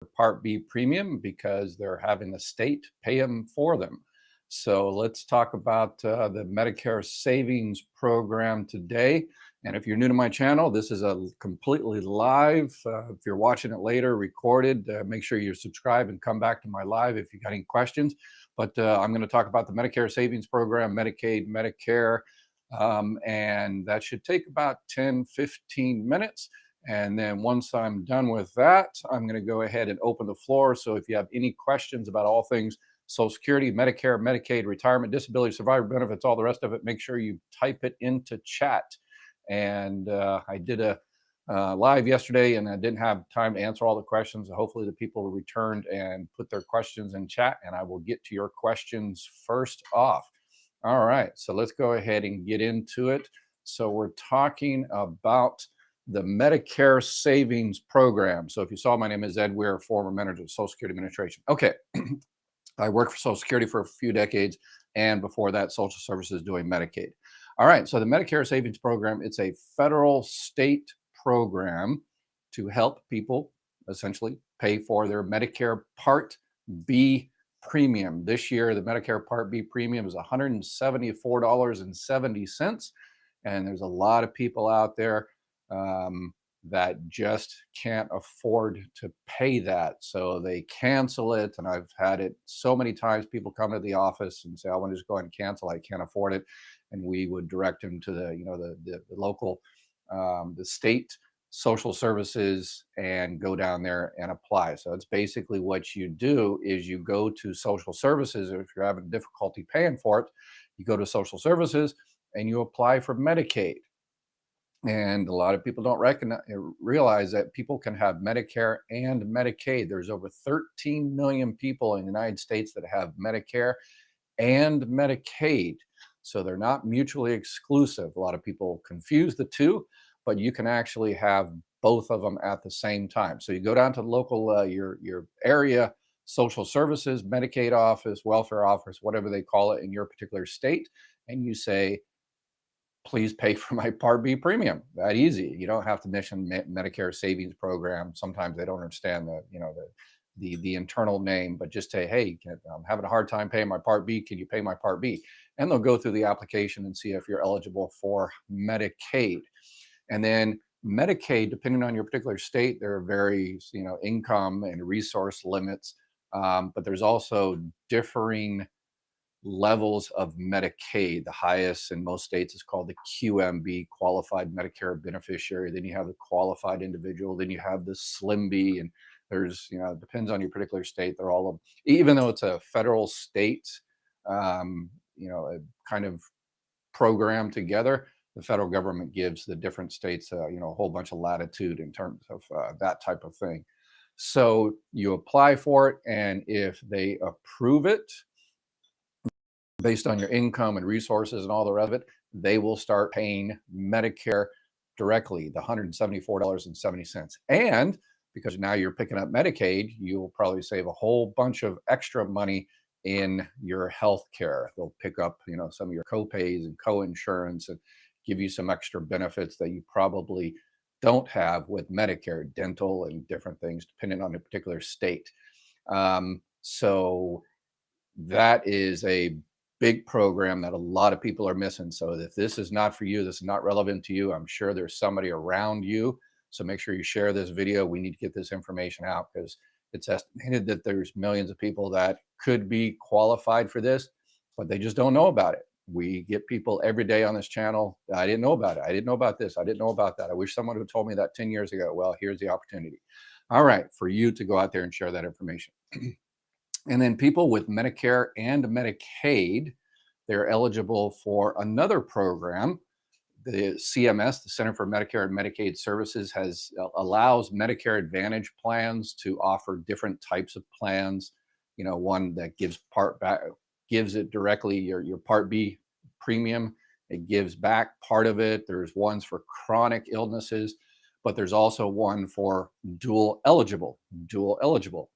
Part B premium because they're having the state pay them for them. So let's talk about the Medicare Savings Program today. And if you're new to my channel, this is a completely live. If you're watching it later, recorded, make sure you subscribe and come back to my live if you got any questions. But I'm going to talk about the Medicare Savings Program, Medicaid, Medicare, and that should take about 10-15 minutes. And then once I'm done with that, I'm going to go ahead and open the floor. So if you have any questions about all things Social Security, Medicare, Medicaid, retirement, disability, survivor benefits, all the rest of it, make sure you type it into chat. And I did a live yesterday and I didn't have time to answer all the questions. Hopefully the people returned and put their questions in chat, and I will get to your questions first off. All right, so let's go ahead and get into it. So we're talking about the Medicare Savings Program. So if you saw, my name is Ed Weir, former manager of Social Security Administration. Okay, I worked for Social Security for a few decades, and before that, Social Services doing Medicaid. All right, so the Medicare Savings Program, it's a federal state program to help people essentially pay for their Medicare Part B premium. This year, the Medicare Part B premium is $174.70. And there's a lot of people out there that just can't afford to pay that. So they cancel it. And I've had it so many times. People come to the office and say, I want to just go ahead and cancel. I can't afford it. And we would direct them to the local, the state social services and go down there and apply. So it's basically what you do is you go to social services. If you're having difficulty paying for it, you go to social services and you apply for Medicaid. And a lot of people don't realize that people can have Medicare and Medicaid. There's over 13 million people in the United States that have Medicare and Medicaid. So they're not mutually exclusive. A lot of people confuse the two, but you can actually have both of them at the same time. So you go down to the local, your area social services, Medicaid office, welfare office, whatever they call it in your particular state, and you say, please pay for my Part B premium. That easy. You don't have to mention Medicare Savings Program. Sometimes they don't understand the internal name, but just say, hey, I'm having a hard time paying my Part B. Can you pay my Part B? And they'll go through the application and see if you're eligible for Medicaid. And then Medicaid, depending on your particular state, there are various, income and resource limits, but there's also differing levels of Medicaid. The highest in most states is called the QMB, Qualified Medicare Beneficiary. Then you have the Qualified Individual. Then you have the Slim B, and there's, it depends on your particular state. They're all, even though it's a federal state, a kind of program together, the federal government gives the different states, a whole bunch of latitude in terms of that type of thing. So you apply for it, and if they approve it, based on your income and resources and all the rest of it, they will start paying Medicare directly, the $174.70. And because now you're picking up Medicaid, you'll probably save a whole bunch of extra money in your health care. They'll pick up, some of your co-pays and co-insurance and give you some extra benefits that you probably don't have with Medicare, dental and different things, depending on the particular state. So that is a big program that a lot of people are missing. So if this is not for you, this is not relevant to you, I'm sure there's somebody around you. So make sure you share this video. We need to get this information out because it's estimated that there's millions of people that could be qualified for this, but they just don't know about it. We get people every day on this channel. I didn't know about it. I didn't know about this. I didn't know about that. I wish someone had told me that 10 years ago. Well, here's the opportunity. All right, for you to go out there and share that information. And then people with Medicare and Medicaid, they're eligible for another program. The CMS, the Center for Medicare and Medicaid Services, allows Medicare Advantage plans to offer different types of plans. One that gives it directly your Part B premium. It gives back part of it. There's ones for chronic illnesses, but there's also one for dual eligible,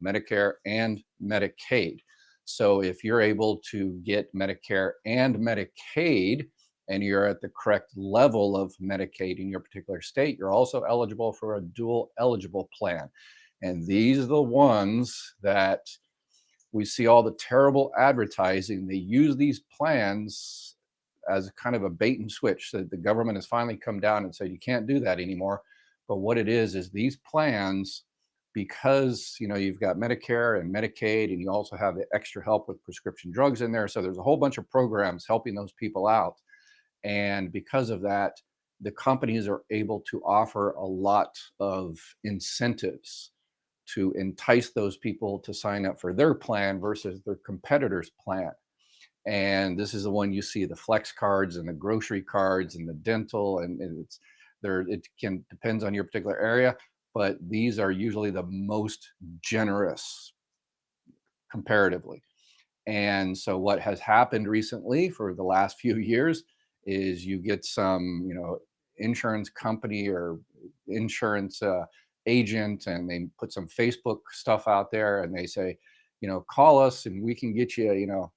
Medicare and Medicaid. So if you're able to get Medicare and Medicaid, and you're at the correct level of Medicaid in your particular state, you're also eligible for a dual eligible plan. And these are the ones that we see all the terrible advertising. They use these plans as kind of a bait and switch. So the government has finally come down and said you can't do that anymore. But what it is these plans, because you've got Medicare and Medicaid, and you also have the extra help with prescription drugs in there. So there's a whole bunch of programs helping those people out. And because of that, the companies are able to offer a lot of incentives to entice those people to sign up for their plan versus their competitor's plan. And this is the one you see, the flex cards and the grocery cards and the dental, and it's there. It can depends on your particular area, but these are usually the most generous comparatively. And so what has happened recently for the last few years is you get some, insurance company or insurance agent, and they put some Facebook stuff out there, and they say, call us and we can get you,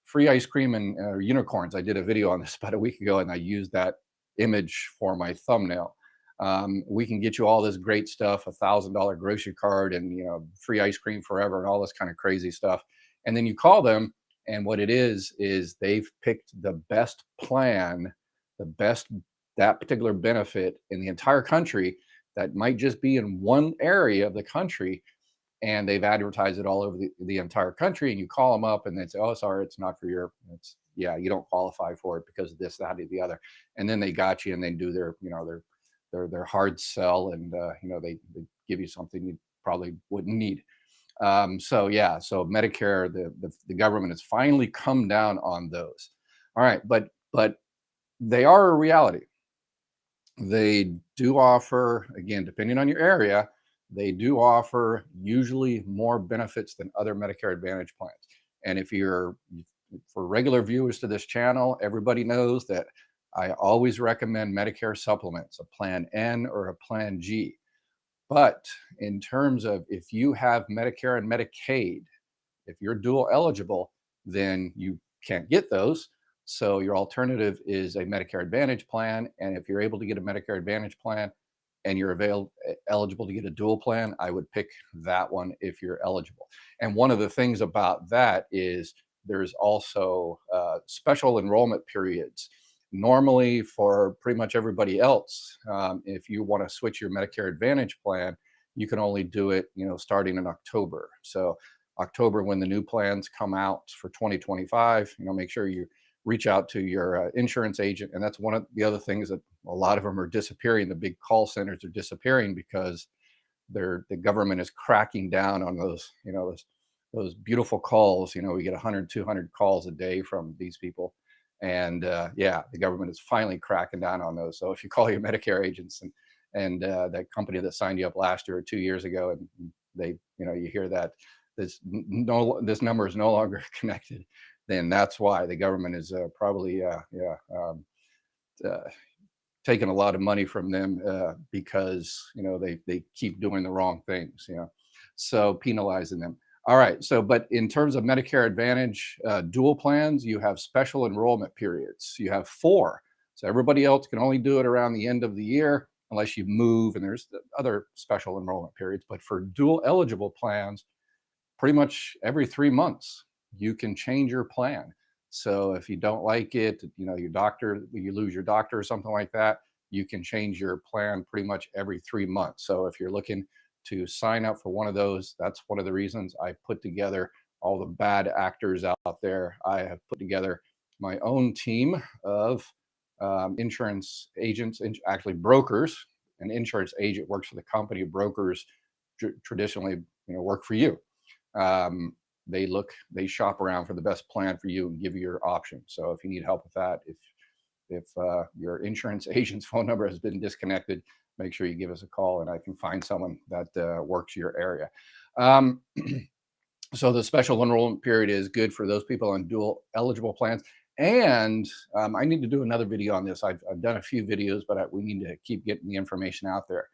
free ice cream and unicorns. I did a video on this about a week ago, and I used that image for my thumbnail. We can get you all this great stuff, $1,000 grocery card, and free ice cream forever, and all this kind of crazy stuff. And then you call them, and what it is they've picked the best plan, the best that particular benefit in the entire country that might just be in one area of the country, and they've advertised it all over the entire country. And you call them up and they say, oh, sorry, it's not for your, you don't qualify for it because of this, that, or the other. And then they got you, and they do their, their hard sell, and they give you something you probably wouldn't need. So Medicare, the government has finally come down on those. All right, but they are a reality. They do offer, again, depending on your area, they do offer usually more benefits than other Medicare Advantage plans. And for regular viewers to this channel, everybody knows that I always recommend Medicare supplements, a Plan N or a Plan G. But in terms of if you have Medicare and Medicaid, if you're dual eligible, then you can't get those. So your alternative is a Medicare Advantage plan. And if you're able to get a Medicare Advantage plan and you're eligible to get a dual plan, I would pick that one if you're eligible. And one of the things about that is there's also special enrollment periods. Normally, for pretty much everybody else, if you want to switch your Medicare Advantage plan, you can only do it, starting in October. So October, when the new plans come out for 2025, make sure you reach out to your insurance agent. And that's one of the other things that a lot of them are disappearing. The big call centers are disappearing because the government is cracking down on those, those beautiful calls. We get 100, 200 calls a day from these people. And the government is finally cracking down on those. So if you call your Medicare agents and that company that signed you up last year or 2 years ago, and they, you hear that this number is no longer connected, then that's why the government is probably taking a lot of money from them because they keep doing the wrong things, so penalizing them. All right, but in terms of Medicare Advantage dual plans, you have special enrollment periods. You have 4. So everybody else can only do it around the end of the year unless you move, and there's other special enrollment periods. But for dual eligible plans, pretty much every 3 months, you can change your plan. So if you don't like it, you lose your doctor or something like that, you can change your plan pretty much every 3 months. So if you're looking to sign up for one of those, that's one of the reasons I put together all the bad actors out there. I have put together my own team of insurance agents, actually brokers. An insurance agent works for the company. Brokers traditionally, work for you. They shop around for the best plan for you and give you your option. So if you need help with that, if your insurance agent's phone number has been disconnected, make sure you give us a call, and I can find someone that works your area. So the special enrollment period is good for those people on dual eligible plans. And I need to do another video on this. I've done a few videos, but we need to keep getting the information out there.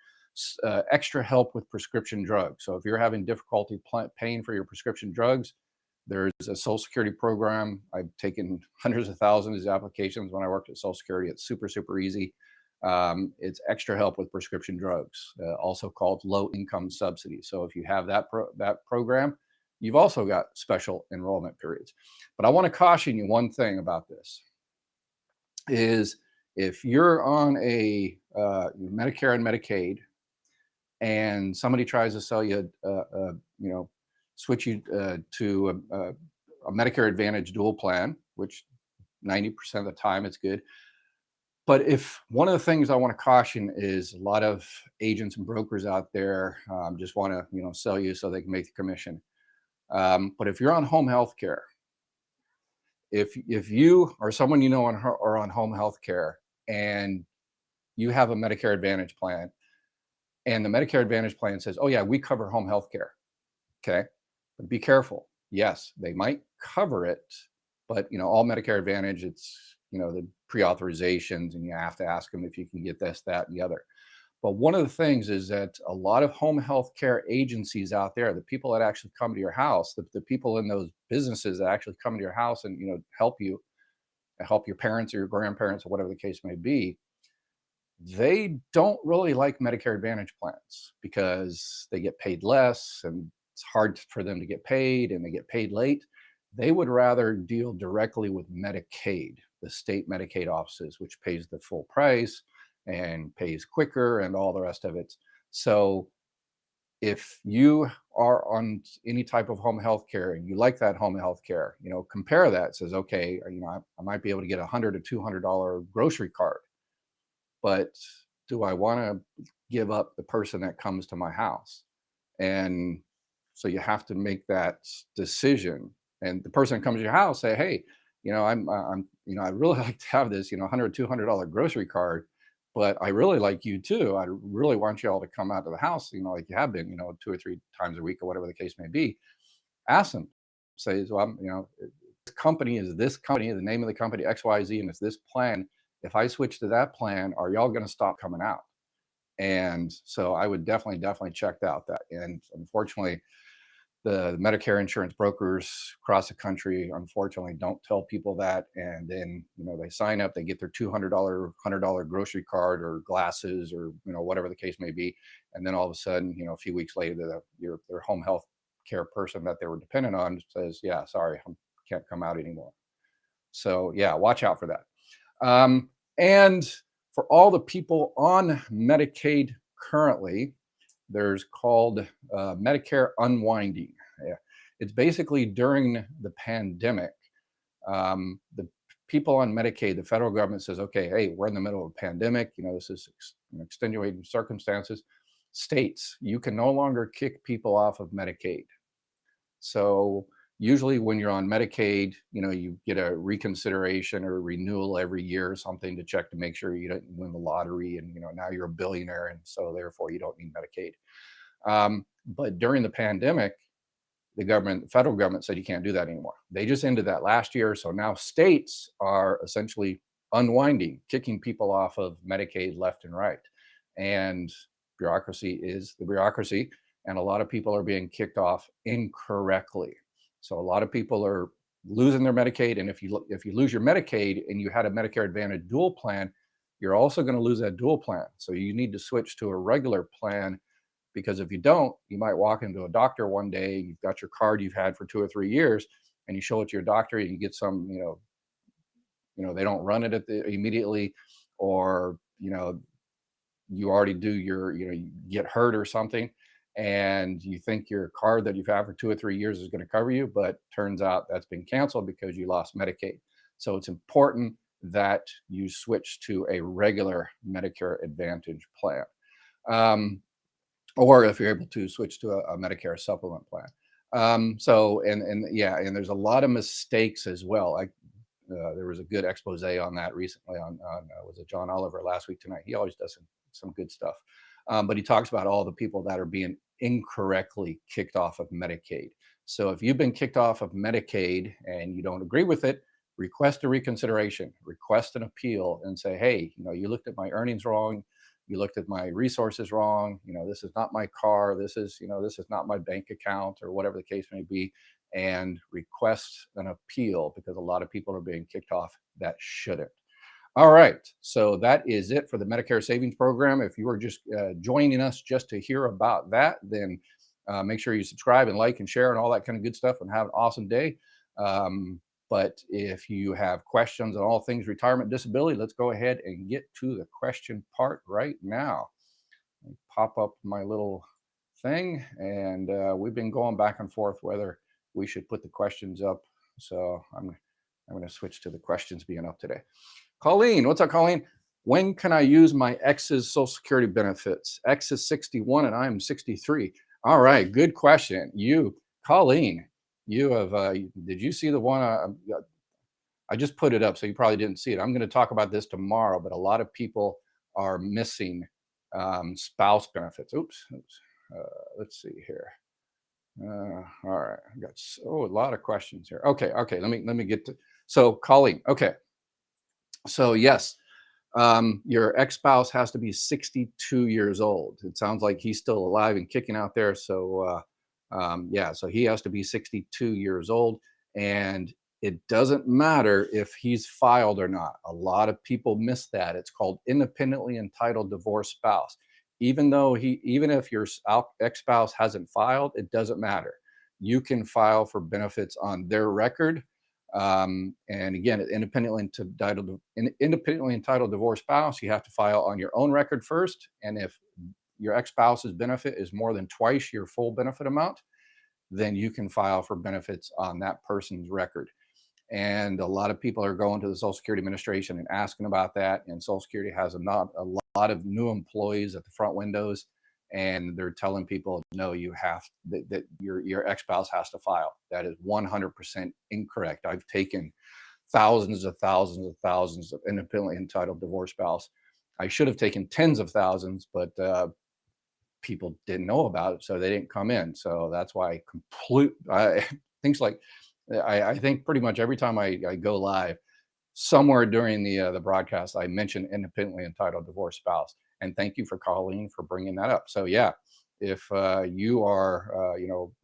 Extra help with prescription drugs. So if you're having difficulty paying for your prescription drugs, there's a Social Security program. I've taken hundreds of thousands of applications when I worked at Social Security. It's super, super easy. It's extra help with prescription drugs, also called low income subsidy. So if you have that program, you've also got special enrollment periods. But I want to caution you one thing about this is if you're on a Medicare and Medicaid, and somebody tries to sell you, switch you to a Medicare Advantage dual plan, which 90% of the time it's good. But if one of the things I want to caution is a lot of agents and brokers out there just want to, sell you so they can make the commission. But if you're on home health care, if you or someone are on home health care and you have a Medicare Advantage plan, and the Medicare Advantage plan says, "Oh yeah, we cover home health care." Okay, but be careful. Yes, they might cover it, but all Medicare Advantage, it's the pre-authorizations, and you have to ask them if you can get this, that, and the other. But one of the things is that a lot of home health care agencies out there, the people that actually come to your house, the people in those businesses that actually come to your house and help your parents or your grandparents or whatever the case may be, they don't really like Medicare Advantage plans because they get paid less and it's hard for them to get paid and they get paid late. They would rather deal directly with Medicaid, the state Medicaid offices, which pays the full price and pays quicker and all the rest of it. So if you are on any type of home health care and you like that home health care, compare that. It says, okay, I might be able to get $100 to $200 grocery card, but do I want to give up the person that comes to my house? And so you have to make that decision. And the person that comes to your house say, hey, I'd really like to have this, $100, $200 grocery card, but I really like you too. I really want you all to come out to the house, like you have been, 2 or 3 times a week or whatever the case may be. Ask them, say, well, this company is this company, the name of the company, XYZ, and it's this plan. If I switch to that plan, are y'all going to stop coming out? And so I would definitely check out that. And unfortunately, the Medicare insurance brokers across the country, unfortunately, don't tell people that. And then, they sign up, they get their $200 grocery card or glasses or, whatever the case may be. And then all of a sudden, a few weeks later, their home health care person that they were dependent on says, yeah, sorry, I can't come out anymore. So yeah, watch out for that. And for all the people on Medicaid currently, there's called Medicare unwinding. Yeah. It's basically during the pandemic, the people on Medicaid, the federal government says, okay, hey, we're in the middle of a pandemic. This is extenuating circumstances. States, you can no longer kick people off of Medicaid. So usually when you're on Medicaid, you get a reconsideration or renewal every year or something to check to make sure you don't win the lottery. And, now you're a billionaire. And so therefore you don't need Medicaid. But during the pandemic, the federal government said you can't do that anymore. They just ended that last year. So now states are essentially unwinding, kicking people off of Medicaid left and right. And bureaucracy is the bureaucracy. And a lot of people are being kicked off incorrectly. So a lot of people are losing their Medicaid. And if you lose your Medicaid and you had a Medicare Advantage dual plan, you're also going to lose that dual plan. So you need to switch to a regular plan, because if you don't, you might walk into a doctor one day, you've got your card you've had for 2 or 3 years, and you show it to your doctor and you get some, they don't run it immediately, or, you already do you get hurt or something, and you think your card that you've had for 2 or 3 years is going to cover you, but turns out that's been canceled because you lost Medicaid. So it's important that you switch to a regular Medicare Advantage plan. Or if you're able to switch to a Medicare supplement plan. And there's a lot of mistakes as well. There was a good expose on that recently on was it John Oliver last week tonight? He always does some good stuff. But he talks about all the people that are being incorrectly kicked off of Medicaid. So if you've been kicked off of Medicaid and you don't agree with it, request a reconsideration, request an appeal, and say, hey, you looked at my earnings wrong. You looked at my resources wrong. This is not my car. This is not my bank account, or whatever the case may be, and request an appeal, because a lot of people are being kicked off that shouldn't. All right. So that is it for the Medicare Savings Program. If you are just joining us just to hear about that, then make sure you subscribe and like and share and all that kind of good stuff and have an awesome day. Um, but if you have questions on all things retirement disability, let's go ahead and get to the question part right now. Pop up my little thing, and we've been going back and forth whether we should put the questions up. So I'm going to switch to the questions being up today. Colleen, what's up, Colleen? When can I use my ex's Social Security benefits? X is 61 and I'm 63. All right, good question. Colleen, you have. Did you see the one? I just put it up, so you probably didn't see it. I'm going to talk about this tomorrow, but a lot of people are missing spouse benefits. Oops. Let's see here. All right, I got a lot of questions here. Okay. Let me get to. So, Colleen. Okay. So yes, your ex-spouse has to be 62 years old. It sounds like he's still alive and kicking out there. So yeah, so he has to be 62 years old, and it doesn't matter if he's filed or not. A lot of people miss that. It's called independently entitled divorce spouse. Even if your ex-spouse hasn't filed, it doesn't matter. You can file for benefits on their record, and again, independently entitled divorce spouse, you have to file on your own record first. And if your ex-spouse's benefit is more than twice your full benefit amount, then you can file for benefits on that person's record. And a lot of people are going to the Social Security Administration and asking about that. And Social Security has a lot of new employees at the front windows, and they're telling people, no, that your ex-spouse has to file. That is 100% incorrect. I've taken thousands of independently entitled divorce spouse. I should have taken tens of thousands, but people didn't know about it, so they didn't come in. So that's why things like I think pretty much every time I go live, somewhere during the broadcast, I mention independently entitled divorce spouse. And thank you for Colleen for bringing that up. So yeah, if you are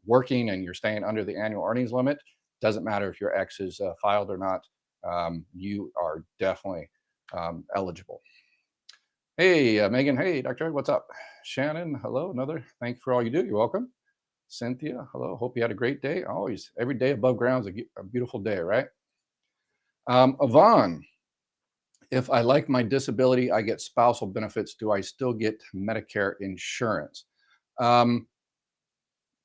working and you're staying under the annual earnings limit, doesn't matter if your ex is filed or not. You are definitely eligible. Hey, Megan. Hey, Dr. Ed, what's up? Shannon, hello. Thank you for all you do. You're welcome. Cynthia, hello. Hope you had a great day. Always, every day above ground is a beautiful day, right? Yvonne, if I like my disability, I get spousal benefits. Do I still get Medicare insurance?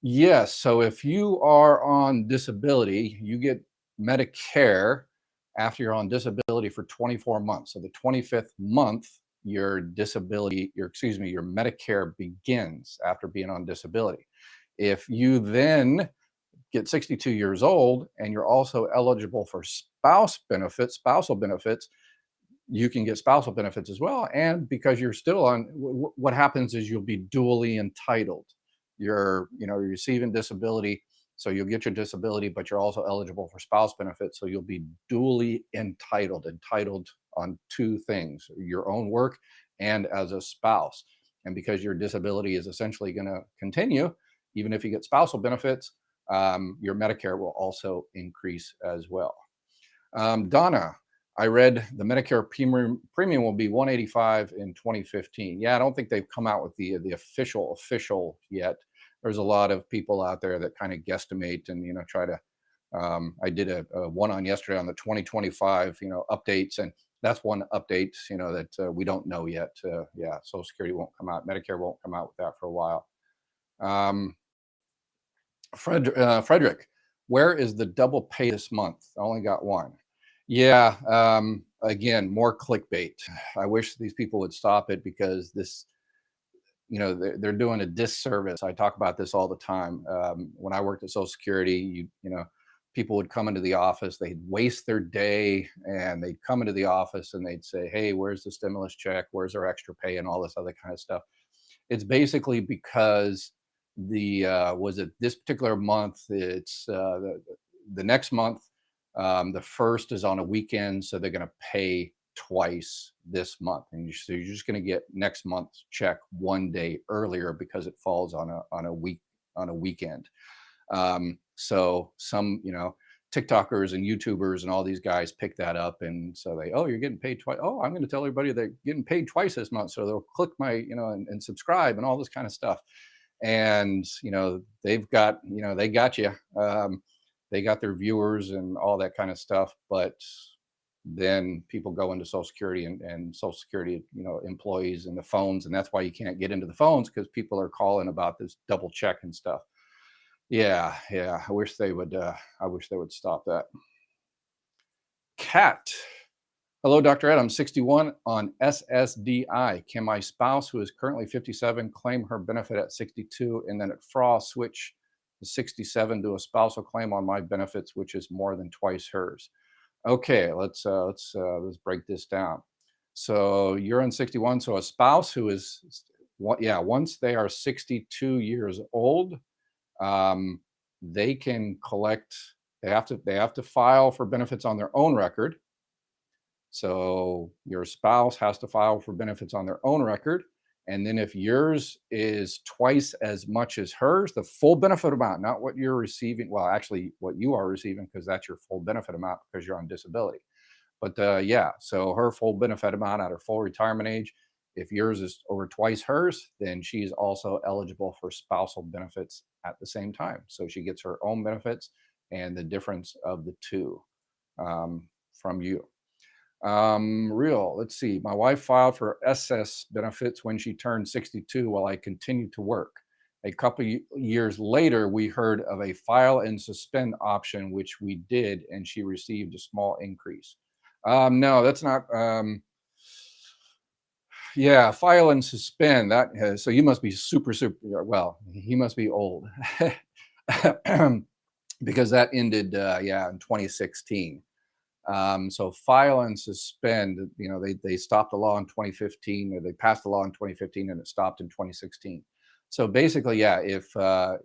Yes. So if you are on disability, you get Medicare after you're on disability for 24 months. So the 25th month, your Medicare begins after being on disability. If you then get 62 years old and you're also eligible for spousal benefits, you can get spousal benefits as well. And because you're still on, what happens is you'll be dually entitled. You're receiving disability, so you'll get your disability, but you're also eligible for spouse benefits. So you'll be dually entitled on two things: your own work and as a spouse. And because your disability is essentially going to continue, even if you get spousal benefits, your Medicare will also increase as well. Donna, I read the Medicare premium will be 185 in 2015. Yeah, I don't think they've come out with the official yet. There's a lot of people out there that kind of guesstimate and try to. I did a one on yesterday on the 2025 updates, and that's one update that we don't know yet. Yeah, Social Security won't come out, Medicare won't come out with that for a while. Frederick, where is the double pay this month? I only got one. Yeah, again, more clickbait. I wish these people would stop it, because this, they're doing a disservice. I talk about this all the time. When I worked at Social Security, people would come into the office, they'd waste their day, and they'd come into the office and they'd say, hey, where's the stimulus check? Where's our extra pay? And all this other kind of stuff. It's basically because this particular month, it's the next month, the first is on a weekend, so they're going to pay twice this month, and so you're just going to get next month's check one day earlier because it falls on a weekend. So some TikTokers and YouTubers and all these guys pick that up, and so oh, you're getting paid twice. Oh, I'm going to tell everybody they're getting paid twice this month, so they'll click my, and subscribe and all this kind of stuff. And they've got, they got you. They got their viewers and all that kind of stuff, but then people go into Social Security and Social Security, employees and the phones, and that's why you can't get into the phones, because people are calling about this double check and stuff. Yeah, yeah. I wish they would. I wish they would stop that. Cat. Hello, Dr. Ed. I'm 61 on SSDI. Can my spouse, who is currently 57, claim her benefit at 62 and then at FRA switch to 67 to a spousal claim on my benefits, which is more than twice hers? Okay, let's break this down. So you're on 61. So a spouse who is, once they are 62 years old, they can collect. They have to file for benefits on their own record. So your spouse has to file for benefits on their own record. And then if yours is twice as much as hers, the full benefit amount, not what you're receiving, well, actually what you are receiving, because that's your full benefit amount because you're on disability. But so her full benefit amount at her full retirement age, if yours is over twice hers, then she's also eligible for spousal benefits at the same time. So she gets her own benefits and the difference of the two from you. Let's see. My wife filed for SS benefits when she turned 62 while I continued to work. A couple years later, we heard of a file and suspend option, which we did, and she received a small increase. No, that's not. Yeah, file and suspend. So you must be super, super. Well, he must be old because that ended, in 2016. So file and suspend, they stopped the law in 2015, or they passed the law in 2015 and it stopped in 2016. So basically, if a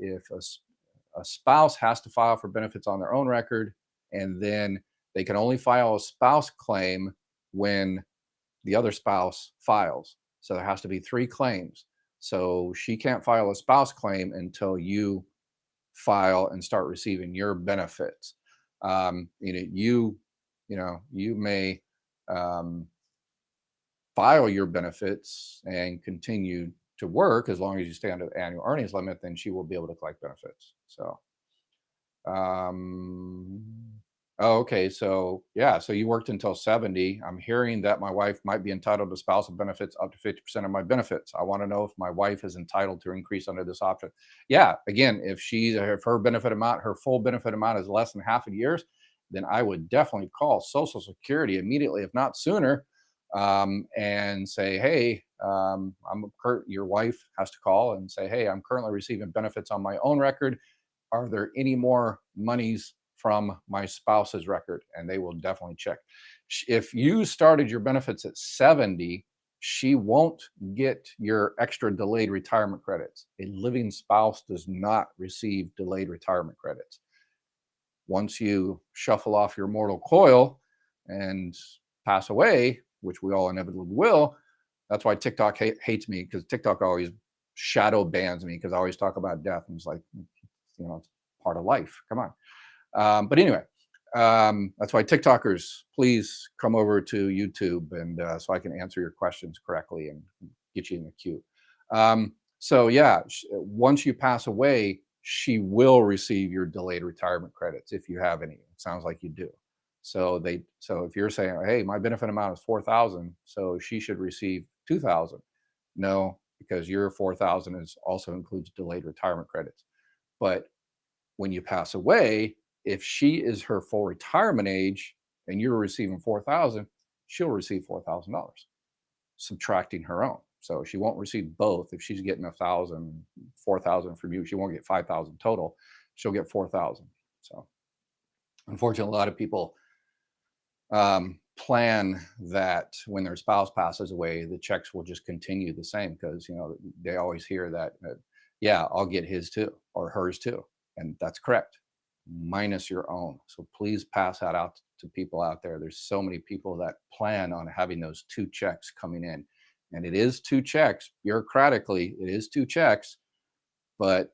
spouse has to file for benefits on their own record, and then they can only file a spouse claim when the other spouse files. So there has to be 3 claims. So she can't file a spouse claim until you file and start receiving your benefits. You may file your benefits and continue to work as long as you stay under the annual earnings limit, then she will be able to collect benefits. So, okay. So you worked until 70. I'm hearing that my wife might be entitled to spousal benefits up to 50% of my benefits. I want to know if my wife is entitled to increase under this option. Yeah. Again, if her benefit amount, her full benefit amount is less than half a year's, then I would definitely call Social Security immediately, if not sooner, and say, hey, your wife has to call and say, hey, I'm currently receiving benefits on my own record. Are there any more monies from my spouse's record? And they will definitely check. If you started your benefits at 70, she won't get your extra delayed retirement credits. A living spouse does not receive delayed retirement credits. Once you shuffle off your mortal coil and pass away, which we all inevitably will, that's why TikTok hates me, because TikTok always shadow bans me because I always talk about death. And it's like, it's part of life. Come on. But anyway, that's why TikTokers, please come over to YouTube, and so I can answer your questions correctly and get you in the queue. Once you pass away, she will receive your delayed retirement credits if you have any. It sounds like you do. So if you're saying, hey, my benefit amount is 4,000, so she should receive 2,000. No, because your 4,000 also includes delayed retirement credits. But when you pass away, if she is her full retirement age and you're receiving 4,000, she'll receive $4,000, subtracting her own. So she won't receive both. If she's getting 1,000, 4,000 from you, she won't get 5,000 total. She'll get 4,000. So unfortunately, a lot of people plan that when their spouse passes away, the checks will just continue the same, because they always hear that, I'll get his too, or hers too. And that's correct, minus your own. So please pass that out to people out there. There's so many people that plan on having those 2 checks coming in. And it is 2 checks. Bureaucratically, it is 2 checks. but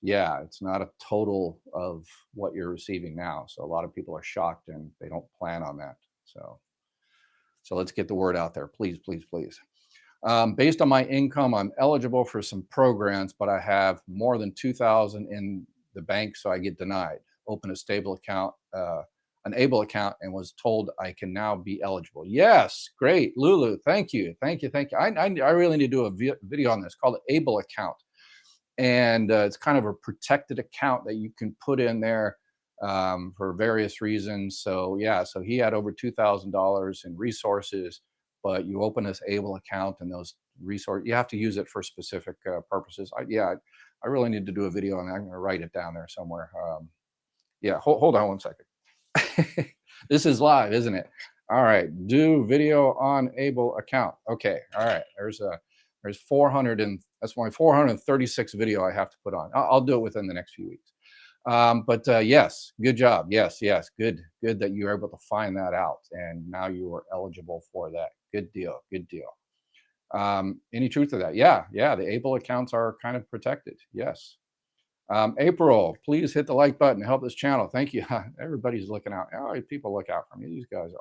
yeah, it's not a total of what you're receiving now. So a lot of people are shocked and they don't plan on that. So let's get the word out there, please, please, please. Based on my income, I'm eligible for some programs, but I have more than 2,000 in the bank, so I get denied. Open a stable account, an able account, and was told I can now be eligible. Yes, great, Lulu. Thank you, thank you, thank you. I really need to do a video on this called able account, and it's kind of a protected account that you can put in there for various reasons. So yeah, so he had over $2,000 in resources, but you open this able account and those resources, you have to use it for specific purposes. I really need to do a video and I'm going to write it down there somewhere. Yeah, hold on one second. This is live, isn't it? All right, do video on able account. Okay, all right. There's 400 and that's my 436 video I have to put on. I'll do it within the next few weeks. But yes, good job. Yes, yes, good that you were able to find that out, and now you are eligible for that. Good deal. Good deal. Any truth to that? Yeah, yeah. The able accounts are kind of protected. Yes. April, please hit the like button to help this channel. Thank you. Everybody's looking out. Oh, people look out for me. These guys are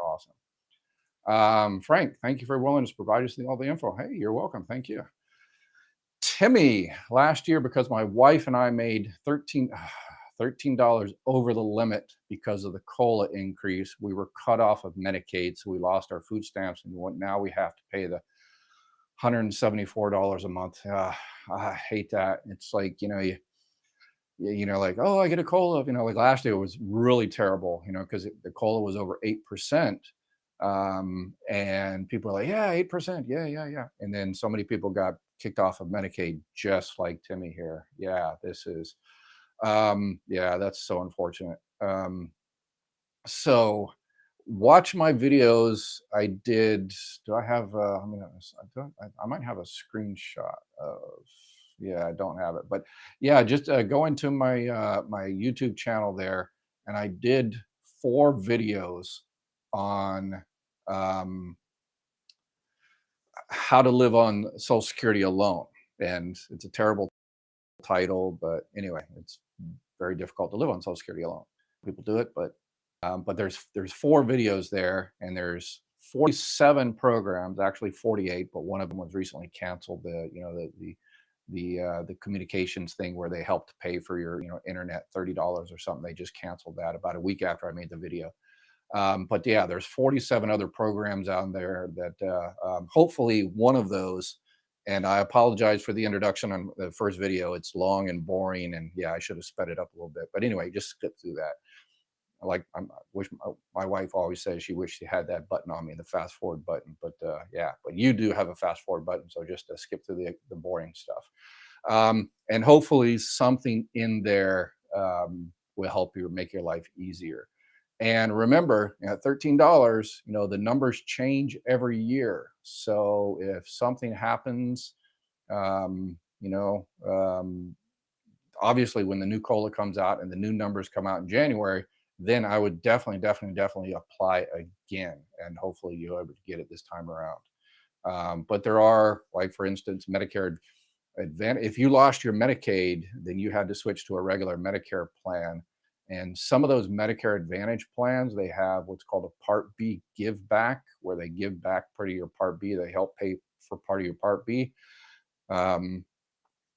awesome. Frank, thank you for your willingness to provide us all the info. Hey, you're welcome. Thank you. Timmy, last year, because my wife and I made $13 over the limit because of the COLA increase, we were cut off of Medicaid, so we lost our food stamps, and now we have to pay the $174 a month. I hate that. It's like, like, oh, I get a COLA. Like last year it was really terrible, because the COLA was over 8%. And people are like, yeah, 8%. Yeah, yeah, yeah. And then so many people got kicked off of Medicaid, just like Timmy here. Yeah, yeah, that's so unfortunate. So watch my videos. I did. Do I have? I might have a screenshot of. Yeah, I don't have it, but yeah, just go into my YouTube channel there, and I did 4 videos on um, how to live on Social Security alone, and it's a terrible title, but anyway, it's very difficult to live on Social Security alone. People do it, but there's 4 videos there, and there's 47 programs, actually 48, but one of them was recently canceled. The communications thing where they helped pay for your internet, $30 or something. They just canceled that about a week after I made the video. But yeah, there's 47 other programs out there that hopefully one of those. And I apologize for the introduction on the first video. It's long and boring, and yeah, I should have sped it up a little bit. But anyway, just skip through that. I wish my wife always says she wished she had that button on me, the fast forward button. But yeah, but you do have a fast forward button, so just skip through the boring stuff. And hopefully something in there will help you make your life easier. And remember, at $13, the numbers change every year. So if something happens, um, you know, um, obviously when the new COLA comes out and the new numbers come out in January, then I would definitely apply again, and hopefully you're able to get it this time around. But there are, like for instance, Medicare Advantage. If you lost your Medicaid, then you had to switch to a regular Medicare plan. And some of those Medicare Advantage plans, they have what's called a Part B give back, where they give back part of your Part B. They help pay for part of your Part B.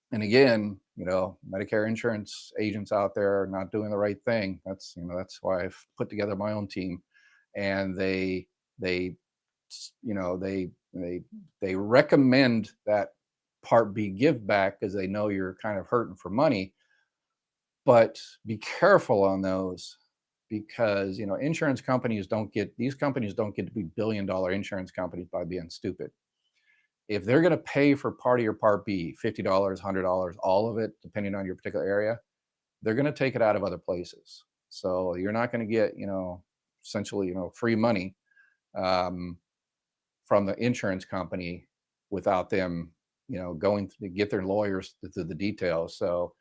And again, Medicare insurance agents out there are not doing the right thing. That's why I've put together my own team, and they they recommend that Part B give back because they know you're kind of hurting for money. But be careful on those, because insurance companies don't get to be billion-dollar insurance companies by being stupid. If they're going to pay for part of your Part B, $50, $100, all of it, depending on your particular area, they're going to take it out of other places. So you're not going to get, essentially, free money from the insurance company without them, going to get their lawyers to the details. So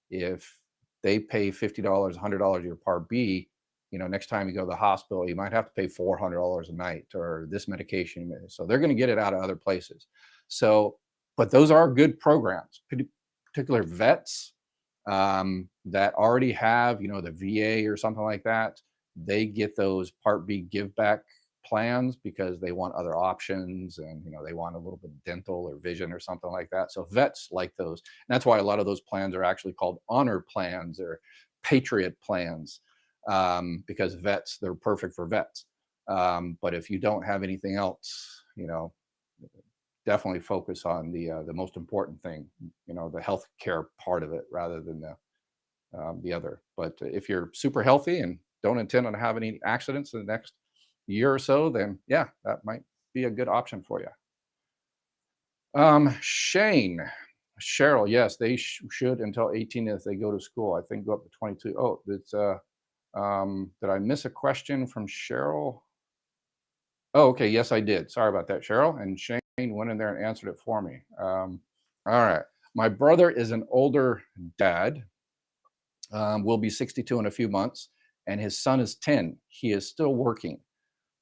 if they pay $50, $100 your Part B, next time you go to the hospital, you might have to pay $400 a night or this medication. So they're going to get it out of other places. So, but those are good programs, particular vets that already have, the VA or something like that, they get those Part B give back plans because they want other options and they want a little bit of dental or vision or something like that. So vets like those. And that's why a lot of those plans are actually called honor plans or patriot plans, because vets, they're perfect for vets. But if you don't have anything else, definitely focus on the most important thing, the health care part of it rather than the other. But if you're super healthy and don't intend on having any accidents in the next year or so, then yeah, that might be a good option for you. Shane, Cheryl, yes, they should until 18 if they go to school. I think go up to 22. Oh, it's did I miss a question from Cheryl? Oh, okay. Yes, I did. Sorry about that, Cheryl. And Shane went in there and answered it for me. All right. My brother is an older dad, will be 62 in a few months, and his son is 10. He is still working.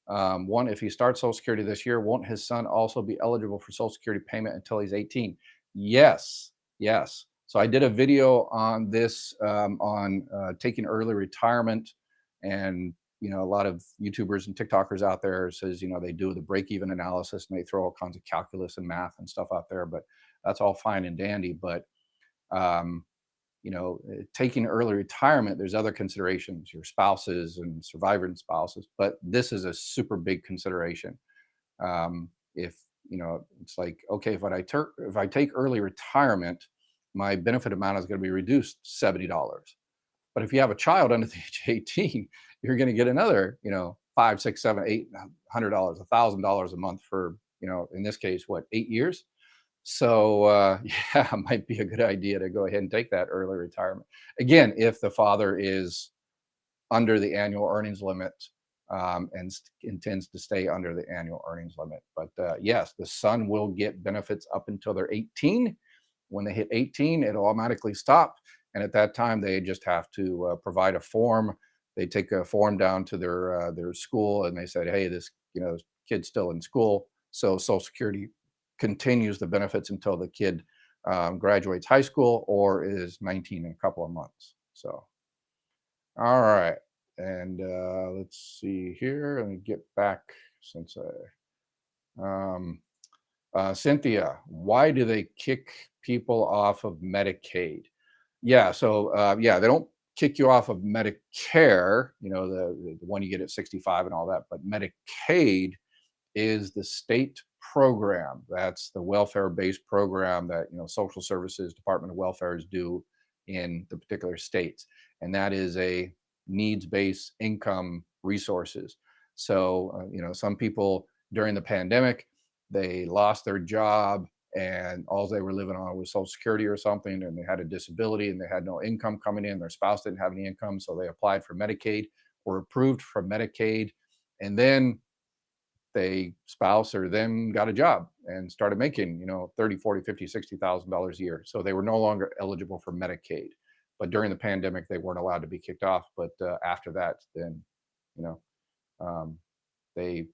One, if he starts Social Security this year, won't his son also be eligible for Social Security payment until he's 18? Yes, yes. So I did a video on this, on taking early retirement, and a lot of YouTubers and TikTokers out there says they do the break-even analysis and they throw all kinds of calculus and math and stuff out there, but that's all fine and dandy. But um, taking early retirement, there's other considerations, your spouses and surviving spouses, but this is a super big consideration. If, it's like, okay, if I take early retirement, my benefit amount is going to be reduced $70. But if you have a child under the age of 18, you're going to get another, five, six, seven, $800, $1,000 a month for, in this case, what, 8 years? So yeah, it might be a good idea to go ahead and take that early retirement. Again, if the father is under the annual earnings limit, and intends to stay under the annual earnings limit. But yes, the son will get benefits up until they're 18. When they hit 18, it'll automatically stop. And at that time, they just have to provide a form. They take a form down to their school and they said, hey, this kid's still in school. So Social Security continues the benefits until the kid graduates high school or is 19 in a couple of months. So, all right. And let's see here. Let me get back since Cynthia, why do they kick people off of Medicaid? Yeah, so yeah, they don't kick you off of Medicare, the one you get at 65 and all that, but Medicaid is the state program. That's the welfare-based program that social services, Department of Welfare's do in the particular states, and that is a needs-based income resources. So some people during the pandemic, they lost their job and all they were living on was Social Security or something, and they had a disability and they had no income coming in. Their spouse didn't have any income, so they applied for Medicaid, were approved for Medicaid, and then they spouse or them got a job and started making 30, 40, 50, $60,000 a year, so they were no longer eligible for Medicaid. But during the pandemic they weren't allowed to be kicked off. But after that, then you know um, they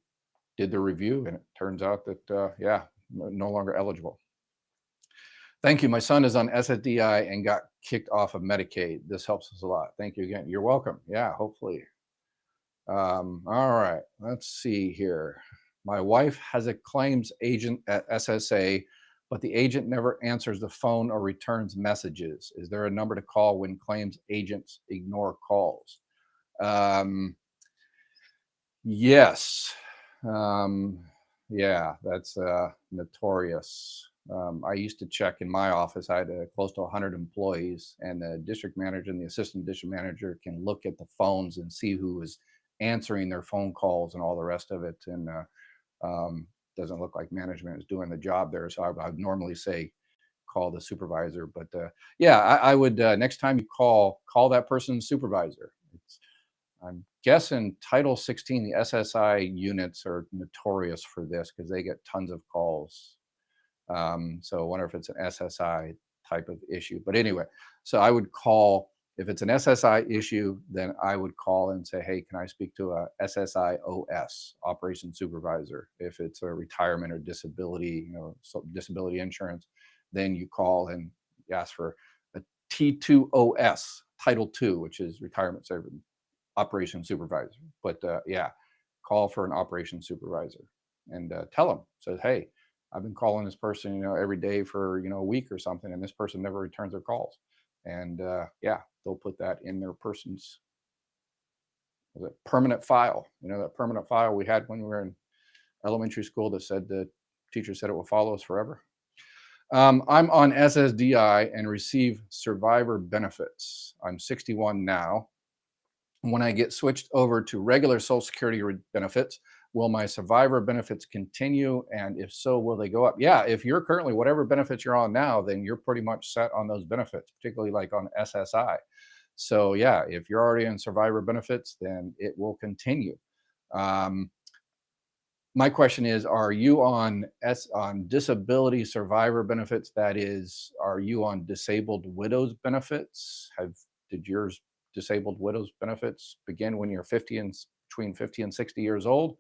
did the review and it turns out that yeah, no longer eligible. Thank you. My son is on SSDI and got kicked off of Medicaid. This helps us a lot. Thank you again. You're welcome. Yeah, hopefully. All right, let's see here. My wife has a claims agent at SSA, but the agent never answers the phone or returns messages. Is there a number to call when claims agents ignore calls? Um, yes. Um, yeah, that's notorious. I used to check in my office. I had close to 100 employees, and the district manager and the assistant district manager can look at the phones and see who is answering their phone calls and all the rest of it. And doesn't look like management is doing the job there. So I would normally say call the supervisor. But yeah, I would next time you call that person's supervisor. I'm guessing Title 16, the SSI units are notorious for this because they get tons of calls. So I wonder if it's an SSI type of issue. But anyway, so I would call, if it's an SSI issue, then I would call and say, hey, can I speak to a SSIOS, operation supervisor? If it's a retirement or disability, disability insurance, then you call and you ask for a T2OS, Title II, which is Retirement Service Operations Supervisor. But yeah, call for an operations supervisor and tell them, says, hey, I've been calling this person, every day for, a week or something, and this person never returns their calls. And yeah, they'll put that in their person's permanent file. That permanent file we had when we were in elementary school that said the teacher said it will follow us forever. I'm on SSDI and receive survivor benefits. I'm 61 now. When I get switched over to regular Social Security benefits, will my survivor benefits continue? And if so, will they go up? Yeah, if you're currently whatever benefits you're on now, then you're pretty much set on those benefits, particularly like on SSI. So yeah, if you're already in survivor benefits, then it will continue. Um, my question is, are you on disability survivor benefits? That is, are you on disabled widows benefits? Did yours disabled widows benefits begin when you're 50 and between 50 and 60 years old?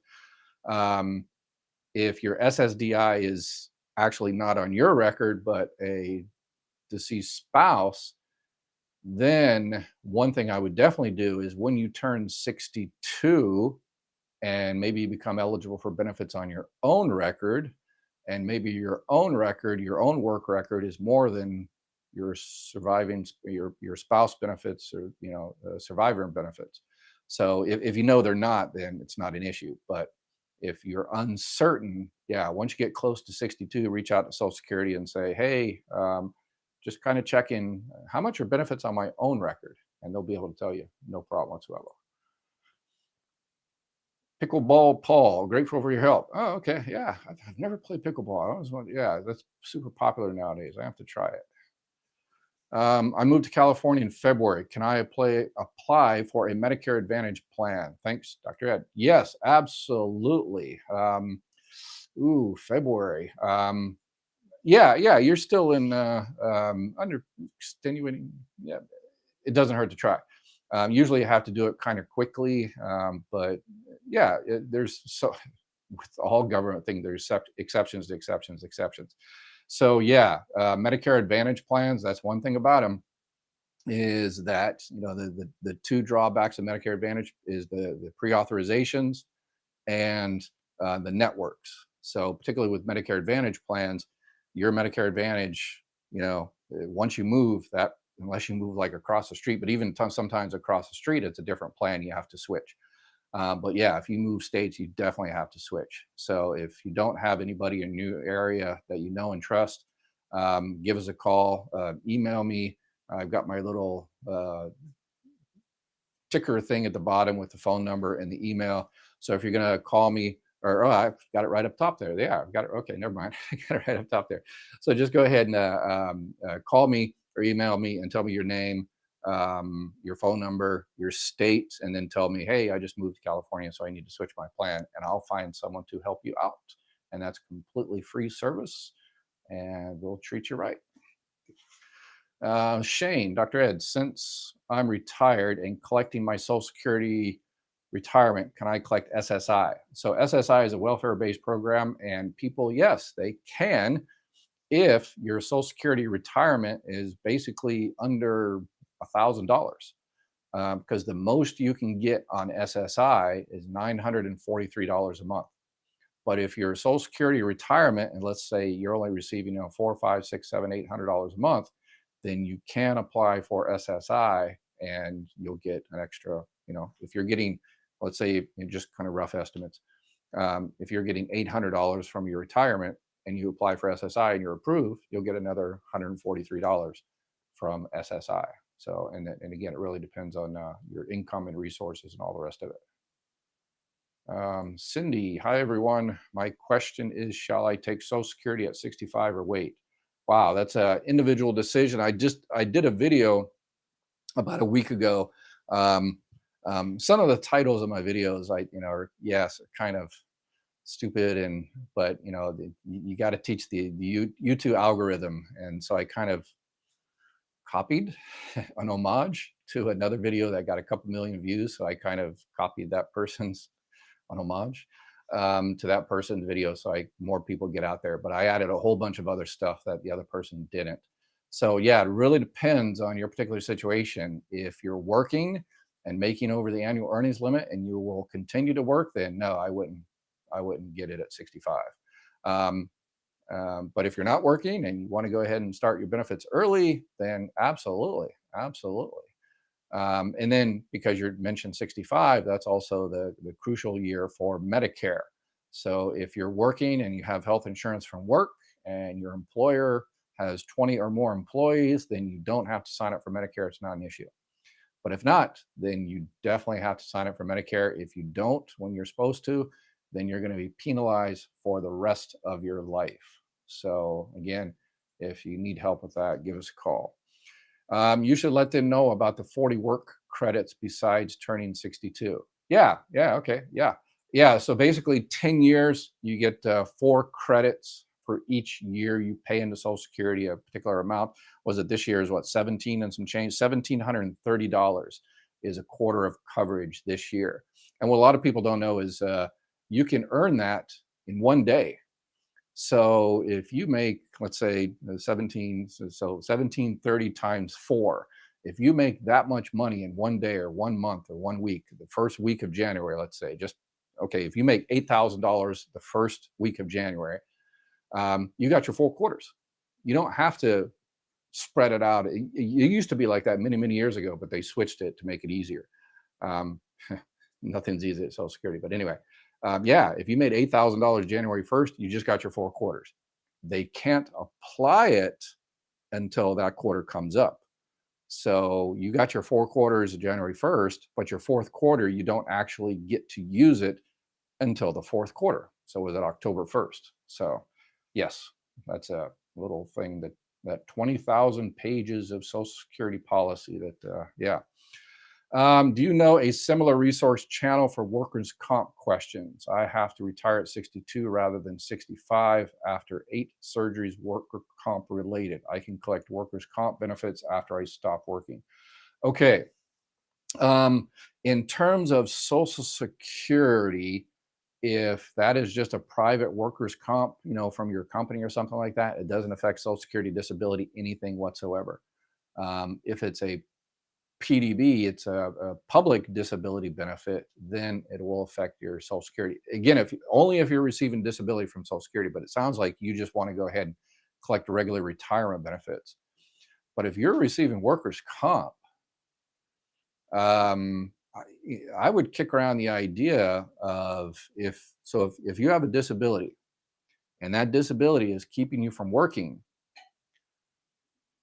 If your SSDI is actually not on your record, but a deceased spouse, then one thing I would definitely do is when you turn 62 and maybe you become eligible for benefits on your own record, and maybe your own record, your own work record is more than your surviving your spouse benefits or survivor benefits. So if they're not, then it's not an issue. But if you're uncertain, yeah, once you get close to 62, reach out to Social Security and say, hey, just kind of check in, how much are benefits on my own record? And they'll be able to tell you, no problem whatsoever. Pickleball Paul, grateful for your help. Oh, okay. Yeah. I've never played pickleball. I always want, yeah, that's super popular nowadays. I have to try it. I moved to California in February. Can I apply for a Medicare Advantage plan? Thanks, Dr. Ed. Yes, absolutely. February. Yeah, you're still in under extenuating. Yeah, it doesn't hurt to try. Usually you have to do it kind of quickly, but yeah, there's with all government things, there's exceptions to exceptions. So yeah, Medicare Advantage plans. That's one thing about them is that the two drawbacks of Medicare Advantage is the pre-authorizations and the networks. So particularly with Medicare Advantage plans, your Medicare Advantage, once you move that, unless you move like across the street, but even sometimes across the street, it's a different plan. You have to switch. But yeah, if you move states, you definitely have to switch. So if you don't have anybody in your area that you know and trust, give us a call, email me. I've got my little ticker thing at the bottom with the phone number and the email. So if you're going to call me, or I've got it right up top there. Yeah, I've got it. Okay, never mind. I got it right up top there. So just go ahead and call me or email me and tell me your name, your phone number, your state, and then tell me, hey, I just moved to California, so I need to switch my plan, and I'll find someone to help you out. And that's completely free service, and we'll treat you right. Shane, Dr. Ed, since I'm retired and collecting my Social Security retirement, can I collect SSI? So SSI is a welfare-based program, and people, yes, they can if your Social Security retirement is basically under $1,000, because the most you can get on SSI is $943 a month. But if your Social Security retirement, and let's say you're only receiving $400, $500, $600, $700, $800 a month, then you can apply for SSI and you'll get an extra. If you're getting, let's say, just kind of rough estimates, if you're getting $800 from your retirement and you apply for SSI and you're approved, you'll get another $143 from SSI. So, and again, it really depends on your income and resources and all the rest of it. Cindy, hi everyone. My question is, shall I take Social Security at 65 or wait? Wow, that's an individual decision. I did a video about a week ago. Some of the titles of my videos, are kind of stupid, but you got to teach the YouTube algorithm, and so I kind of copied an homage to another video that got a couple million views. So I kind of copied that person's an homage to that person's video, so more people get out there. But I added a whole bunch of other stuff that the other person didn't. So yeah, it really depends on your particular situation. If you're working and making over the annual earnings limit and you will continue to work, then no, I wouldn't get it at 65. Um, but if you're not working and you want to go ahead and start your benefits early, then absolutely, absolutely. And then because you mentioned 65, that's also the crucial year for Medicare. So if you're working and you have health insurance from work and your employer has 20 or more employees, then you don't have to sign up for Medicare. It's not an issue. But if not, then you definitely have to sign up for Medicare. If you don't when you're supposed to, then you're going to be penalized for the rest of your life. So again, if you need help with that, give us a call. You should let them know about the 40 work credits besides turning 62. Yeah, yeah, okay, yeah. Yeah, so basically 10 years, you get 4 credits for each year you pay into Social Security, a particular amount. Was it this year is what, 17 and some change? $1,730 is a quarter of coverage this year. And what a lot of people don't know is you can earn that in one day. So if you make, let's say, 17, so 1730 times 4, if you make that much money in one day or 1 month or 1 week, the first week of January, let's say, just okay, if you make $8,000 the first week of January, you got your 4 quarters. You don't have to spread it out. It used to be like that many, many years ago, but they switched it to make it easier. Um, Nothing's easy at Social Security, but anyway, yeah, if you made $8,000 January 1st, you just got your 4 quarters. They can't apply it until that quarter comes up. So you got your 4 quarters January 1st, but your fourth quarter, you don't actually get to use it until the fourth quarter. So was it October 1st? So yes, that's a little thing that 20,000 pages of Social Security policy that, yeah. Do you know a similar resource channel for workers' comp questions? I have to retire at 62 rather than 65 after 8 surgeries, worker comp related. I can collect workers' comp benefits after I stop working. Okay. Um, in terms of Social Security, if that is just a private workers' comp, from your company or something like that, it doesn't affect Social Security, disability, anything whatsoever. If it's a PDB, it's a public disability benefit, then it will affect your Social Security. Again, if only if you're receiving disability from Social Security, but it sounds like you just want to go ahead and collect regular retirement benefits. But if you're receiving workers' comp, I would kick around the idea of if you have a disability and that disability is keeping you from working,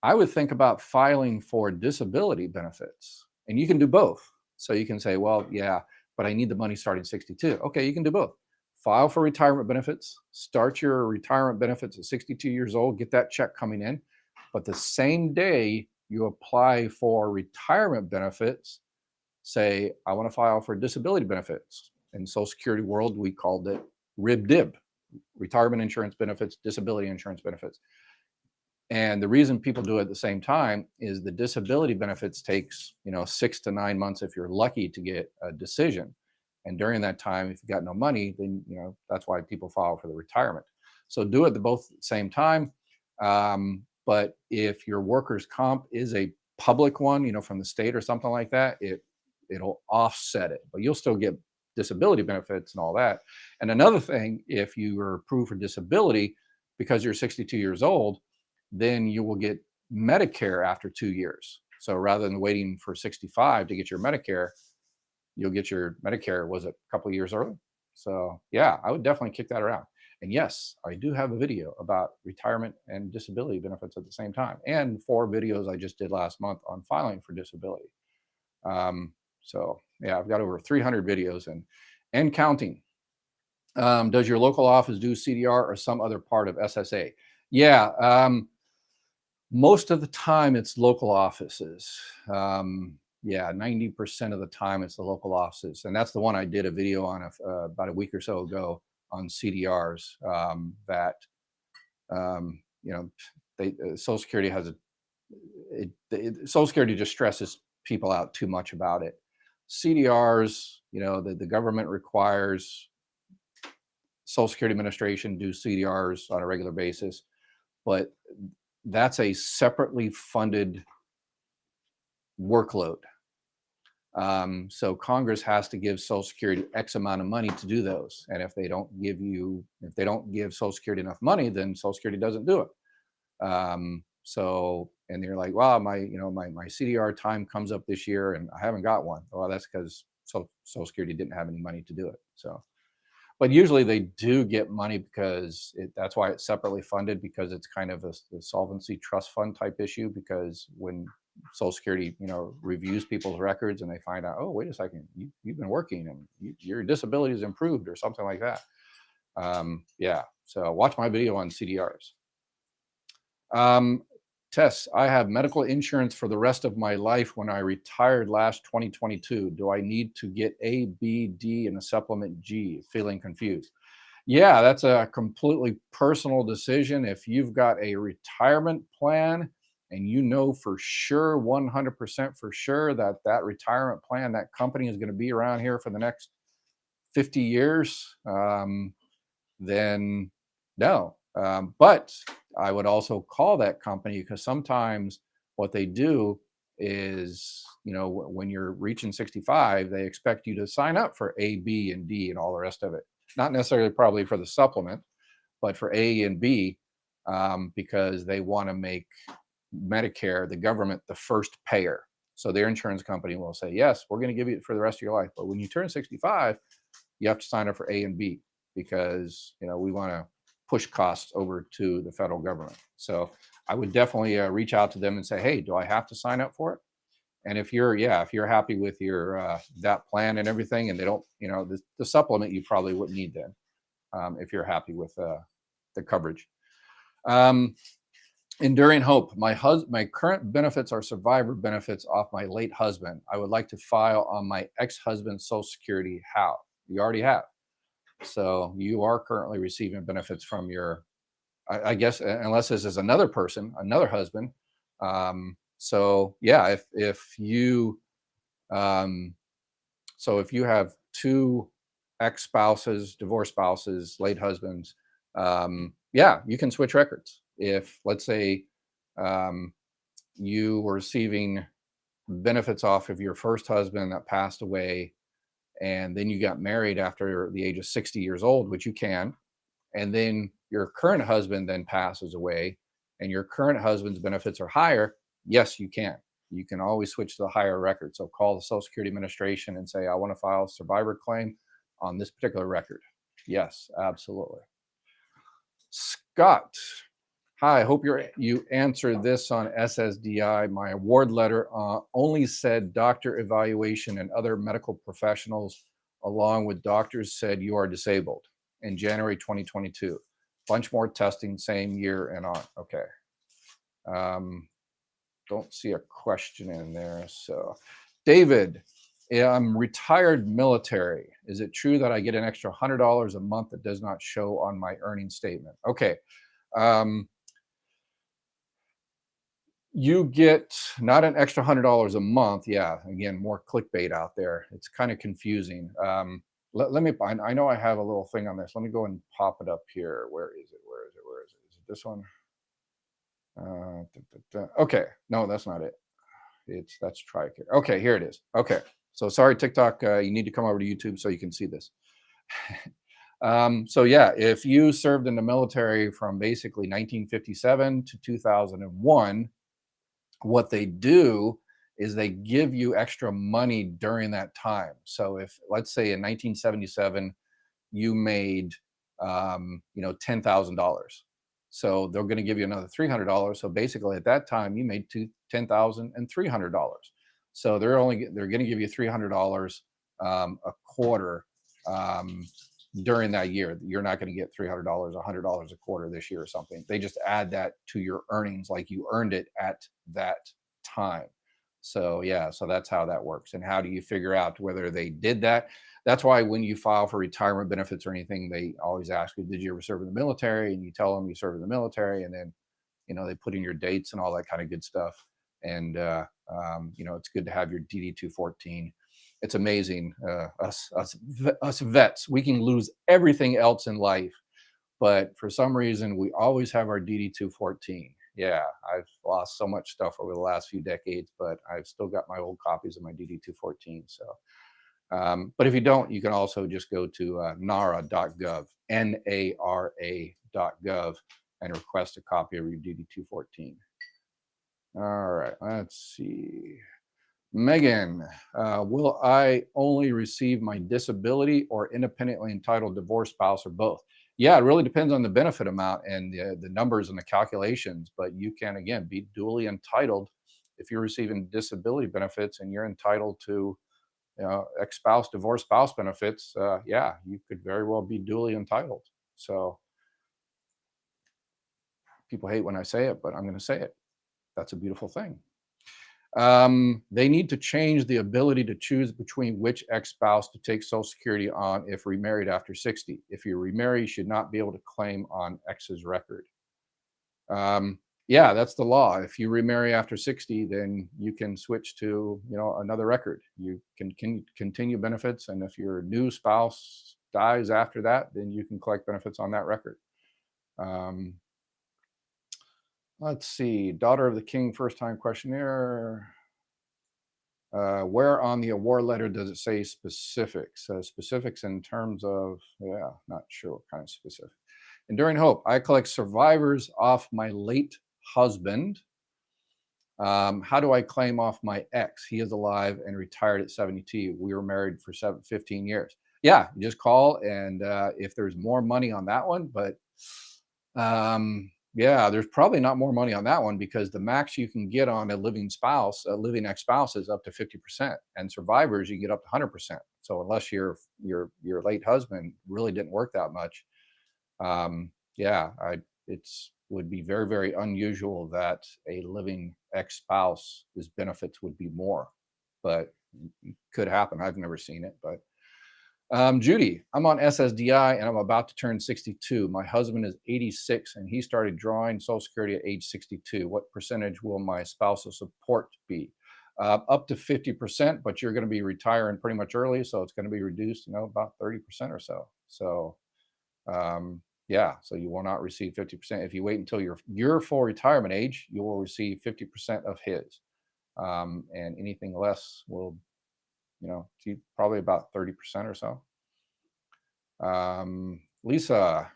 I would think about filing for disability benefits, and you can do both. So you can say, well, yeah, but I need the money starting 62. Okay, you can do both. File for retirement benefits, start your retirement benefits at 62 years old, get that check coming in. But the same day you apply for retirement benefits, say, I want to file for disability benefits. In Social Security world, we called it RIB-DIB, retirement insurance benefits, disability insurance benefits. And the reason people do it at the same time is the disability benefits takes, 6 to 9 months if you're lucky to get a decision. And during that time, if you've got no money, then that's why people file for the retirement. So do it both at the same time. But if your workers' comp is a public one, from the state or something like that, it'll offset it, but you'll still get disability benefits and all that. And another thing, if you are approved for disability because you're 62 years old, then you will get Medicare after 2 years. So rather than waiting for 65 to get your Medicare, you'll get your Medicare, was it a couple of years early? So yeah, I would definitely kick that around. And yes, I do have a video about retirement and disability benefits at the same time, and 4 videos I just did last month on filing for disability. So yeah, I've got over 300 videos and counting. Does your local office do CDR or some other part of SSA? Yeah, most of the time it's local offices. Yeah, 90% of the time it's the local offices. And that's the one I did a video on about a week or so ago on CDRs, that, Social Security Social Security just stresses people out too much about it. CDRs, the government requires Social Security Administration do CDRs on a regular basis, but that's a separately funded workload. So Congress has to give Social Security X amount of money to do those. And if they don't give Social Security enough money, then Social Security doesn't do it. And you're like, wow, my CDR time comes up this year and I haven't got one. Well, that's because Social Security didn't have any money to do it. So, but usually they do get money because that's why it's separately funded, because it's kind of a solvency trust fund type issue. Because when Social Security, reviews people's records and they find out, oh, wait a second, you've been working and your disability is improved or something like that. Yeah. So watch my video on CDRs. Tess, I have medical insurance for the rest of my life. When I retired last 2022, do I need to get A, B, D, and a supplement G? Feeling confused. Yeah, that's a completely personal decision. If you've got a retirement plan and you know for sure, 100% for sure, that retirement plan, that company is going to be around here for the next 50 years, then no. But I would also call that company, because sometimes what they do is, when you're reaching 65, they expect you to sign up for A, B, and D and all the rest of it. Not necessarily probably for the supplement, but for A and B, because they want to make Medicare, the government, the first payer. So their insurance company will say, yes, we're going to give you it for the rest of your life. But when you turn 65, you have to sign up for A and B, because we want to push costs over to the federal government. So I would definitely reach out to them and say, hey, do I have to sign up for it? And if you're happy with your that plan and everything, and they don't, the supplement you probably wouldn't need then, if you're happy with the coverage. Enduring hope. My current benefits are survivor benefits off my late husband. I would like to file on my ex-husband's Social Security. How? You already have. So you are currently receiving benefits from your, I guess, unless this is another person, another husband. So yeah, if you have two ex-spouses, divorced spouses, late husbands, yeah, you can switch records. If, let's say, you were receiving benefits off of your first husband that passed away, and then you got married after the age of 60 years old, which you can, and then your current husband then passes away, and your current husband's benefits are higher, yes, you can. You can always switch to the higher record. So call the Social Security Administration and say, I want to file a survivor claim on this particular record. Yes, absolutely. Scott, hi, I hope you answered this on SSDI. My award letter only said doctor evaluation and other medical professionals, along with doctors, said you are disabled in January 2022. Bunch more testing, same year and on. Okay. Don't see a question in there. So, David, I'm retired military. Is it true that I get an extra $100 a month that does not show on my earnings statement? Okay. You get not an extra $100 a month. Yeah. Again, more clickbait out there. It's kind of confusing. Let me, I know I have a little thing on this. Let me go and pop it up here. Where is it? Where is it? Where is it? Is it this one? Okay. No, that's not it. That's TRICARE. Okay, here it is. Okay. So sorry, TikTok, you need to come over to YouTube so you can see this. So yeah, if you served in the military from basically 1957 to 2001, what they do is they give you extra money during that time. So if, let's say, in 1977 you made $10,000, so they're going to give you another $300. So basically at that time you made $10,300. So they're going to give you $300 a quarter during that year. You're not going to get $300, $100 a quarter this year or something. They just add that to your earnings like you earned it at that time. So yeah, so that's how that works. And how do you figure out whether they did that? That's why when you file for retirement benefits or anything, they always ask you, did you ever serve in the military? And you tell them you served in the military, and then they put in your dates and all that kind of good stuff. And it's good to have your DD-214. It's amazing. Us vets, we can lose everything else in life, but for some reason we always have our DD-214. Yeah, I've lost so much stuff over the last few decades, but I've still got my old copies of my DD-214. So, but if you don't, you can also just go to nara.gov, NARA.gov, and request a copy of your DD-214. All right, let's see. Megan, will I only receive my disability or independently entitled divorce spouse or both? Yeah, it really depends on the benefit amount and the numbers and the calculations, but you can, again, be duly entitled if you're receiving disability benefits and you're entitled to ex-spouse, divorce spouse benefits. Yeah, you could very well be duly entitled. So people hate when I say it, but I'm going to say it. That's a beautiful thing. They need to change the ability to choose between which ex-spouse to take Social Security on if remarried after 60. If you remarry, you should not be able to claim on ex's record. Yeah, that's the law. If you remarry after 60, then you can switch to another record. You can continue benefits, and if your new spouse dies after that, then you can collect benefits on that record. Um, let's see. Daughter of the King, first-time questionnaire. Where on the award letter does it say specifics? Specifics in terms of, yeah, not sure what kind of specific. Enduring Hope. I collect survivors off my late husband. How do I claim off my ex? He is alive and retired at 72. We were married for 15 years. Yeah, you just call, and if there's more money on that one, but yeah, there's probably not more money on that one because the max you can get on a living spouse, a living ex-spouse, is up to 50%, and survivors you get up to 100%. So unless your late husband really didn't work that much, yeah, it's would be very, very unusual that a living ex-spouse's benefits would be more, but it could happen. I've never seen it, but Judy, I'm on SSDI and I'm about to turn 62. My husband is 86 and he started drawing Social Security at age 62. What percentage will my spousal support be? Up to 50%, but you're going to be retiring pretty much early, so it's going to be reduced, about 30% or so. So, yeah, so you will not receive 50%. If you wait until your full retirement age, you will receive 50% of his, and anything less will probably about 30% or so. Lisa,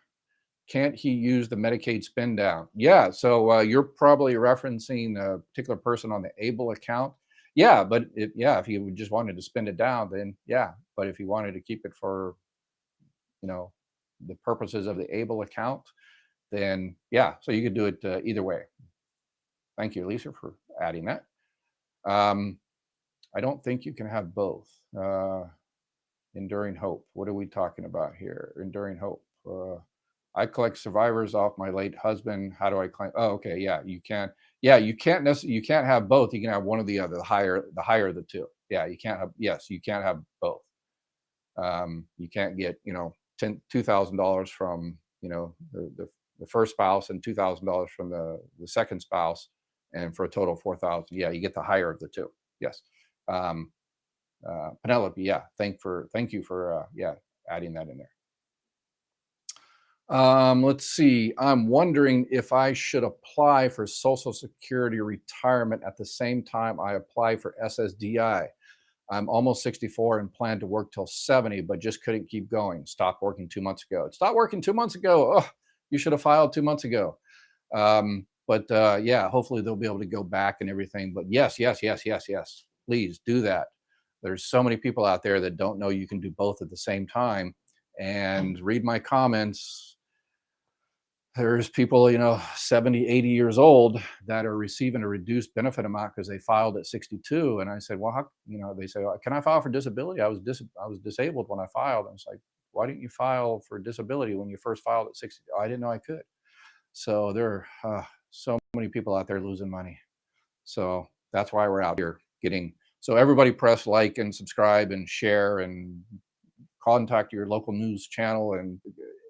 can't he use the Medicaid spend down? Yeah, so you're probably referencing a particular person on the ABLE account. Yeah, but if he just wanted to spend it down, then yeah. But if he wanted to keep it for, the purposes of the ABLE account, then yeah. So you could do it either way. Thank you, Lisa, for adding that. I don't think you can have both. Enduring Hope. What are we talking about here? Enduring Hope. I collect survivors off my late husband. How do I claim? Oh, okay. Yeah, you can. Yeah, you can't necessarily. You can't have both. You can have one or the other. The higher of the two. Yeah, you can't have. Yes, you can't have both. You can't get $2,000 from the first spouse and $2,000 from the second spouse, and for a total of 4,000. Yeah, you get the higher of the two. Yes. Penelope, yeah, thank you for adding that in there. Let's see. I'm wondering if I should apply for Social Security retirement at the same time I apply for SSDI. I'm almost 64 and plan to work till 70, but just couldn't keep going. Stopped working 2 months ago. It stopped working 2 months ago. Oh, you should have filed 2 months ago. But yeah, hopefully they'll be able to go back and everything. But yes, please do that. There's so many people out there that don't know you can do both at the same time. And read my comments. There's people, 70, 80 years old that are receiving a reduced benefit amount because they filed at 62. And I said, well, they say, can I file for disability? I was disabled when I filed. And it's like, why didn't you file for disability when you first filed at 60? Oh, I didn't know I could. So there are so many people out there losing money. So that's why we're out here so everybody press like and subscribe and share and contact your local news channel and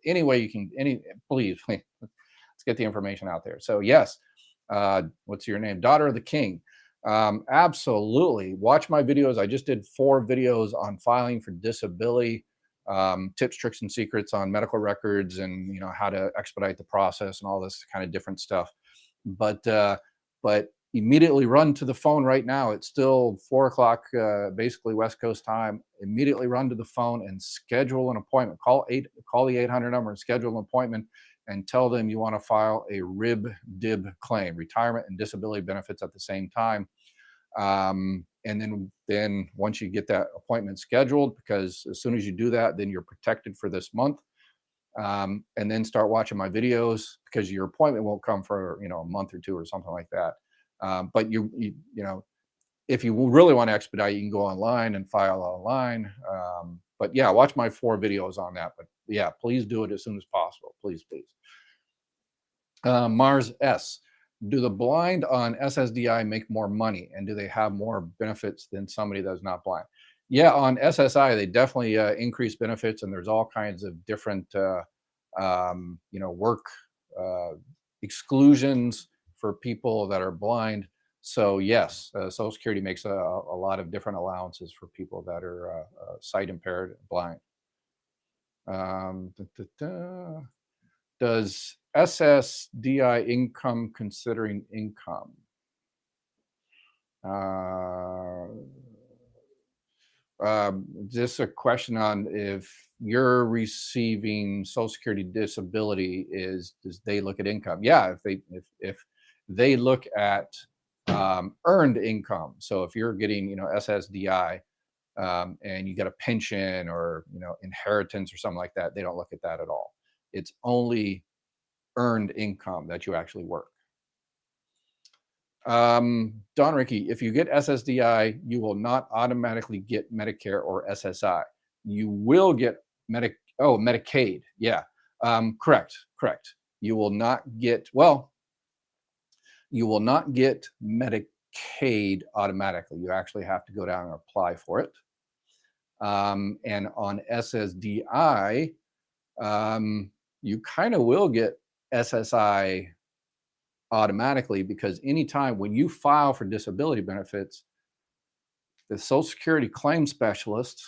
any way you can, please, let's get the information out there. So yes, what's your name? Daughter of the King. Absolutely. Watch my videos. I just did 4 videos on filing for disability, tips, tricks, and secrets on medical records and, how to expedite the process and all this kind of different stuff. But immediately run to the phone right now. It's still 4 o'clock, basically West Coast time. Immediately run to the phone and schedule an appointment. Call the 800 number and schedule an appointment, and tell them you want to file a RIB-DIB claim, retirement and disability benefits at the same time. And then once you get that appointment scheduled, because as soon as you do that, then you're protected for this month. And then start watching my videos, because your appointment won't come for a month or two or something like that. But if you really want to expedite, you can go online and file online. But yeah, watch my 4 videos on that. But yeah, please do it as soon as possible. Please, please. Mars S. Do the blind on SSDI make more money, and do they have more benefits than somebody that's not blind? Yeah, on SSI, they definitely increase benefits, and there's all kinds of different, work uh, exclusions for people that are blind. So yes, Social Security makes a lot of different allowances for people that are sight impaired, blind. Um, da, da, da. Does SSDI income considering income? Uh, just a question on if you're receiving Social Security disability, does they look at income? Yeah, if they look at earned income. So if you're getting SSDI, and you get a pension or inheritance or something like that, they don't look at that at all. It's only earned income that you actually work. Don Ricky, if you get SSDI, you will not automatically get Medicare or SSI. You will get Medicaid. Yeah. Correct. You will not get, Medicaid automatically. You actually have to go down and apply for it. And on SSDI, you kind of will get SSI automatically, because anytime when you file for disability benefits, the Social Security claim specialist,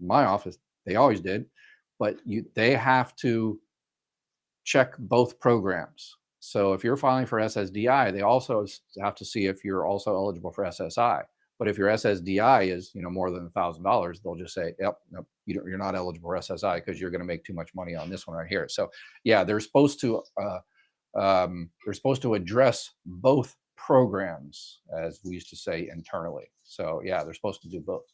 my office, they always did, but they have to check both programs. So if you're filing for SSDI, they also have to see if you're also eligible for SSI. But if your SSDI is more than $1,000, they'll just say, "Yep, nope, you're not eligible for SSI because you're going to make too much money on this one right here." So yeah, they're supposed to address both programs, as we used to say internally. So yeah, they're supposed to do both.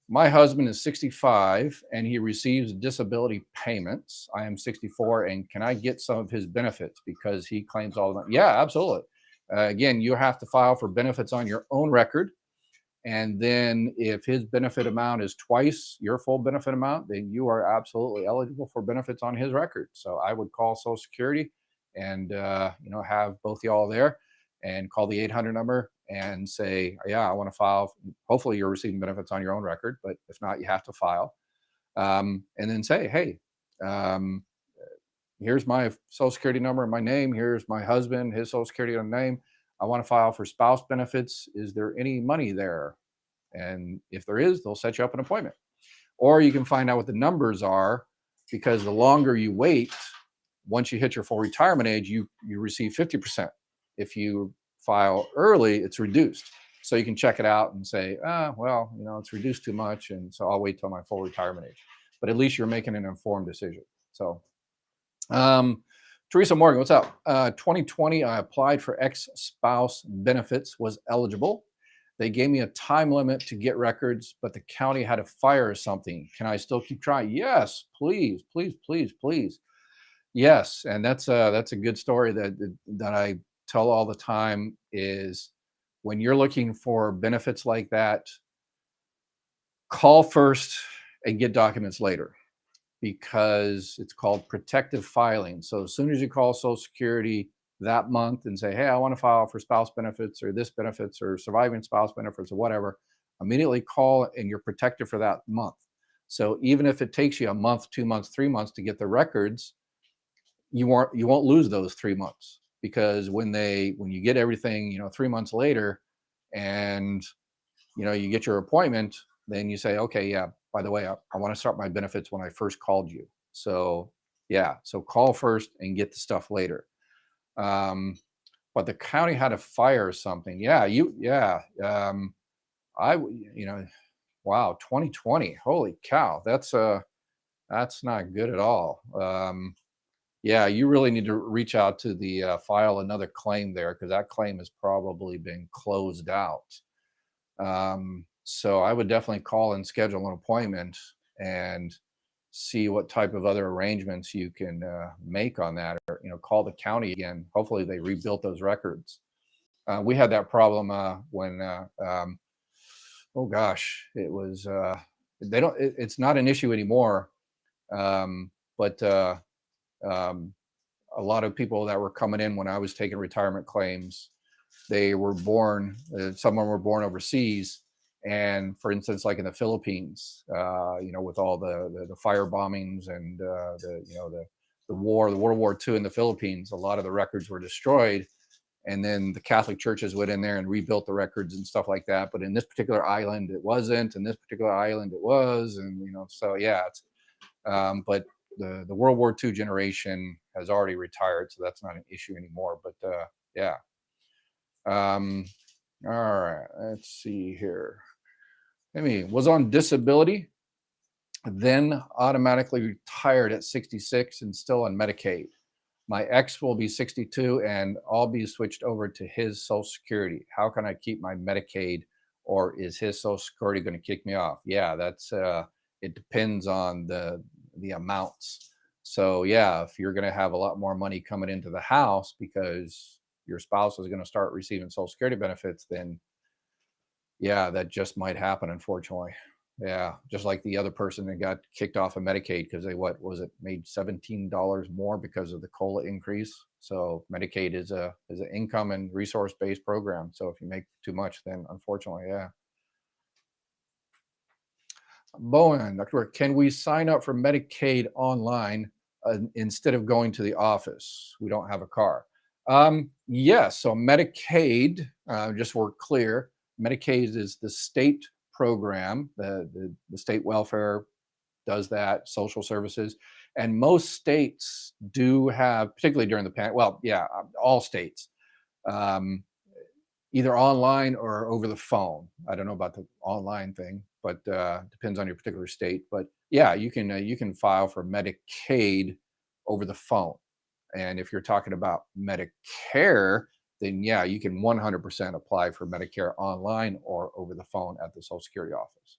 My husband is 65 and he receives disability payments. I am 64, and can I get some of his benefits because he claims all of them? Yeah, absolutely. Again, you have to file for benefits on your own record. And then if his benefit amount is twice your full benefit amount, then you are absolutely eligible for benefits on his record. So I would call Social Security and have both y'all there, and call the 800 number and say, yeah, I want to file. Hopefully you're receiving benefits on your own record, but if not, you have to file. And then say, hey, here's my Social Security number and my name. Here's my husband, his Social Security and name. I want to file for spouse benefits. Is there any money there? And if there is, they'll set you up an appointment. Or you can find out what the numbers are, because the longer you wait, once you hit your full retirement age, you receive 50%. If you file early, it's reduced. So you can check it out and say, it's reduced too much, and so I'll wait till my full retirement age. But at least you're making an informed decision. So Teresa Morgan, what's up? 2020, I applied for ex-spouse benefits, was eligible. They gave me a time limit to get records, but the county had a fire or something. Can I still keep trying? Yes, please, please, please, please. Yes, and that's a good story that I tell all the time, is when you're looking for benefits like that, call first and get documents later, because it's called protective filing. So as soon as you call Social Security that month and say, hey, I want to file for spouse benefits or this benefits or surviving spouse benefits or whatever, immediately call and you're protected for that month. So even if it takes you a month, 2 months, 3 months to get the records, you won't lose those 3 months, because when you get everything 3 months later, and you get your appointment, then you say, okay, yeah, by the way, I want to start my benefits when I first called you. So yeah, so call first and get the stuff later. Um, but the county had to fire something. Yeah. I, you know, wow, 2020. Holy cow. That's not good at all. Yeah, you really need to reach out to the file another claim there because that claim has probably been closed out. So I would definitely call and schedule an appointment and see what type of other arrangements you can make on that, or call the county again. Hopefully, they rebuilt those records. We had that problem when oh gosh, it was they don't. It's not an issue anymore, but um, a lot of people that were coming in when I was taking retirement claims, they were born, some of them were born overseas. And for instance, like in the Philippines, with all the fire bombings and the war, the World War II in the Philippines, a lot of the records were destroyed. And then the Catholic churches went in there and rebuilt the records and stuff like that. But in this particular island, it wasn't. In this particular island, it was. And, so yeah, but the World War II generation has already retired, so that's not an issue anymore. But yeah. Um, all right, let's see here. I mean, was on disability, then automatically retired at 66 and still on Medicaid. My ex will be 62 and I'll be switched over to his Social Security. How can I keep my Medicaid, or is his Social Security going to kick me off? Yeah, that's it depends on the amounts. So yeah, if you're going to have a lot more money coming into the house because your spouse is going to start receiving Social Security benefits, then yeah, that just might happen, unfortunately. Yeah, just like the other person that got kicked off of Medicaid because they, what was it, made $17 more because of the COLA increase. So Medicaid is an income and resource based program. So if you make too much, then unfortunately, yeah. Bowen, Dr. Can we sign up for Medicaid online instead of going to the office? We don't have a car. Yes. So Medicaid, just so we're clear, Medicaid is the state program. The state welfare does that, social services. And most states do have, particularly during the pandemic, well, yeah, all states, um, either online or over the phone. I don't know about the online thing, but depends on your particular state. But yeah, you can file for Medicaid over the phone. And if you're talking about Medicare, then yeah, you can 100% apply for Medicare online or over the phone at the Social Security office.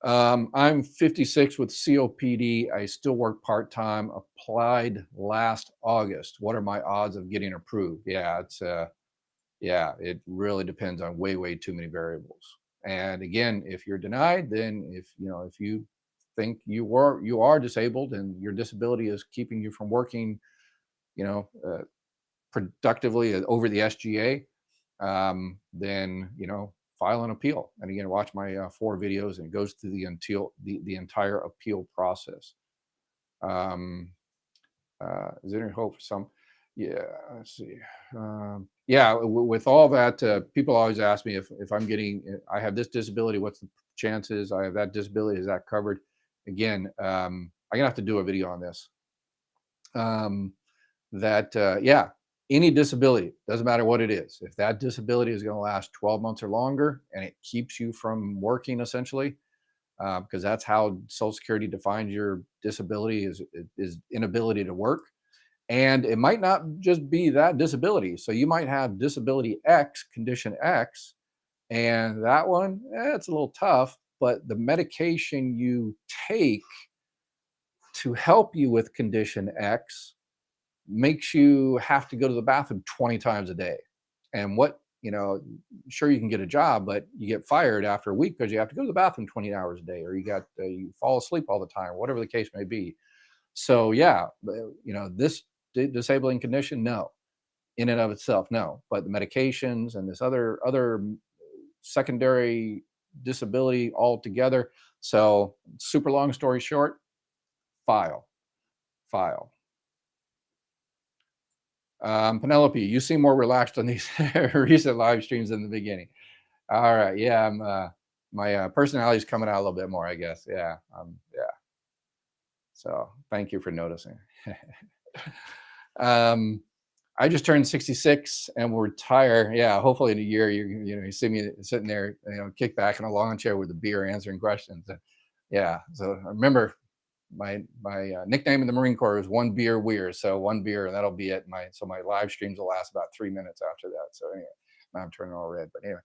I'm 56 with COPD. I still work part time. Applied last August. What are my odds of getting approved? Yeah, it really depends on way too many variables. And again, if you're denied, then if you think you are disabled and your disability is keeping you from working, you know, uh, productively over the SGA, then file an appeal. And again, watch my 4 videos, and it goes through the entire appeal process. Um, is there any hope for some? Yeah, let's see. Yeah, with all that, people always ask me if I'm getting, I have this disability, what's the chances? I have that disability, is that covered? Again, I'm gonna have to do a video on this. Um, yeah, any disability, doesn't matter what it is, if that disability is going to last 12 months or longer and it keeps you from working, essentially, because that's how Social Security defines your disability, is inability to work. And it might not just be that disability, so you might have disability X, condition X, and that one, it's a little tough, but the medication you take to help you with condition X makes you have to go to the bathroom 20 times a day. And sure, you can get a job, but you get fired after a week because you have to go to the bathroom 20 hours a day, or you fall asleep all the time, whatever the case may be. So yeah, this disabling condition, no, in and of itself, no, but the medications and this other secondary disability altogether. So super long story short, file, file. Penelope, you seem more relaxed on these recent live streams than the beginning. All right, yeah, my personality is coming out a little bit more, I guess. Yeah, yeah. So thank you for noticing. um, I just turned 66 and will retire. Yeah, hopefully in a year you see me sitting there, kick back in a lawn chair with a beer answering questions. Yeah, so I remember my nickname in the Marine Corps was One Beer Weir. So one beer and that'll be it. My live streams will last about 3 minutes after that. So anyway, now I'm turning all red. But anyway,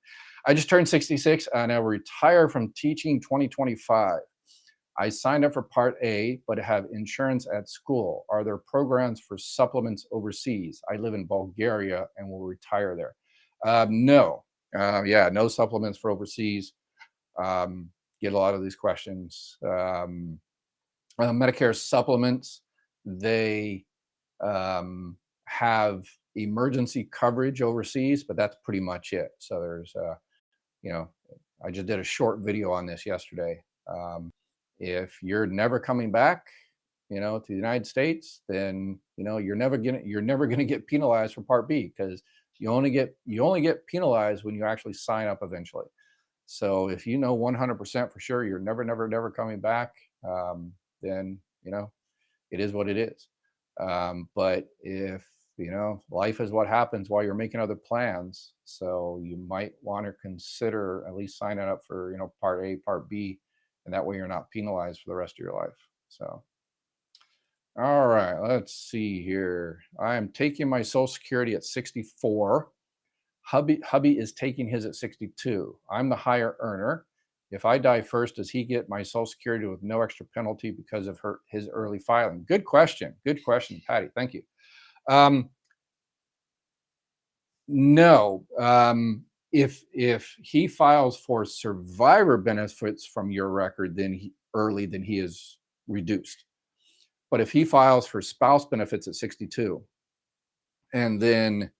I just turned 66 and I will retire from teaching 2025. I signed up for Part A, but have insurance at school. Are there programs for supplements overseas? I live in Bulgaria and will retire there. No. Yeah, no supplements for overseas. Get a lot of these questions. Medicare supplements, they have emergency coverage overseas, but that's pretty much it. So you know, I just did a short video on this yesterday. If you're never coming back, to the United States, then you're never gonna get penalized for Part B because you only get penalized when you actually sign up eventually. So if 100% for sure you're never, never, never coming back, then it is what it is. But if life is what happens while you're making other plans, so you might want to consider at least signing up for Part A, Part B, and that way you're not penalized for the rest of your life. So. All right, let's see here. I am taking my Social Security at 64. Hubby is taking his at 62. I'm the higher earner. If I die first, does he get my Social Security with no extra penalty because of his early filing? Good question. Good question, Patty. Thank you. No. If he files for survivor benefits from your record, then he is reduced. But if he files for spouse benefits at 62, and then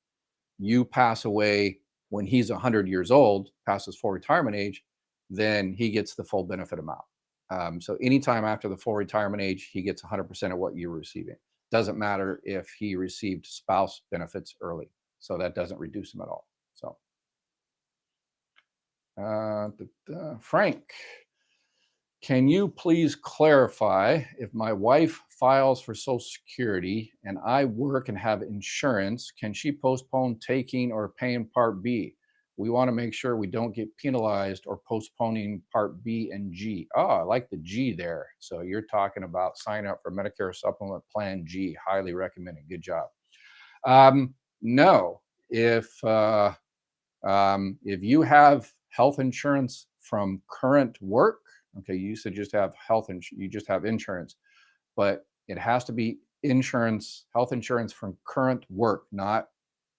you pass away when he's 100 years old, passes full retirement age, then he gets the full benefit amount. So anytime after the full retirement age, he gets 100% of what you're receiving. Doesn't matter if he received spouse benefits early. So that doesn't reduce him at all. So, Frank, can you please clarify if my wife files for Social Security and I work and have insurance, can she postpone taking or paying Part B? We want to make sure we don't get penalized or postponing Part B and G. Oh, I like the G there. So you're talking about sign up for Medicare Supplement Plan G. Highly recommended. Good job. No, if you have health insurance from current work, okay, you used to just have you just have insurance, but it has to be health insurance from current work, not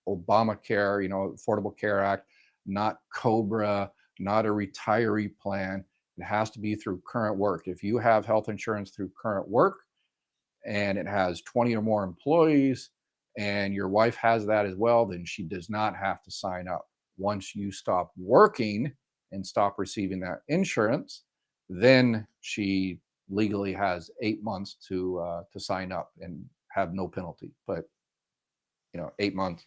Obamacare, Affordable Care Act, not COBRA, not a retiree plan. It has to be through current work. If you have health insurance through current work and it has 20 or more employees and your wife has that as well, then she does not have to sign up. Once you stop working and stop receiving that insurance, then she legally has 8 months to sign up and have no penalty. But 8 months.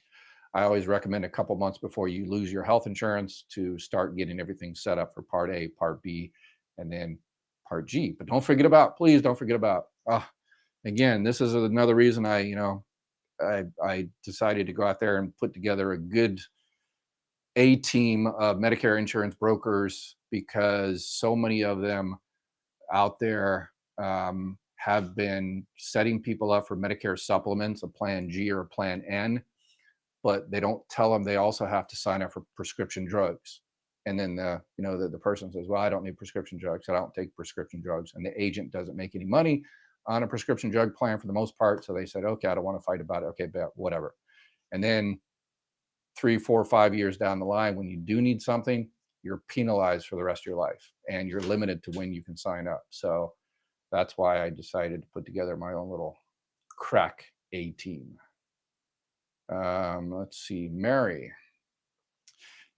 I always recommend a couple months before you lose your health insurance to start getting everything set up for Part A, Part B, and then Part G. But please don't forget about. Again, this is another reason I decided to go out there and put together a good A team of Medicare insurance brokers because so many of them out there have been setting people up for Medicare supplements, a Plan G or a Plan N, but they don't tell them they also have to sign up for prescription drugs. And then the person says, well, I don't need prescription drugs. I don't take prescription drugs. And the agent doesn't make any money on a prescription drug plan for the most part. So they said, okay, I don't want to fight about it. Okay, but whatever. And then 3, 4, 5 years down the line, when you do need something, you're penalized for the rest of your life and you're limited to when you can sign up. So that's why I decided to put together my own little crack A team. Let's see, Mary.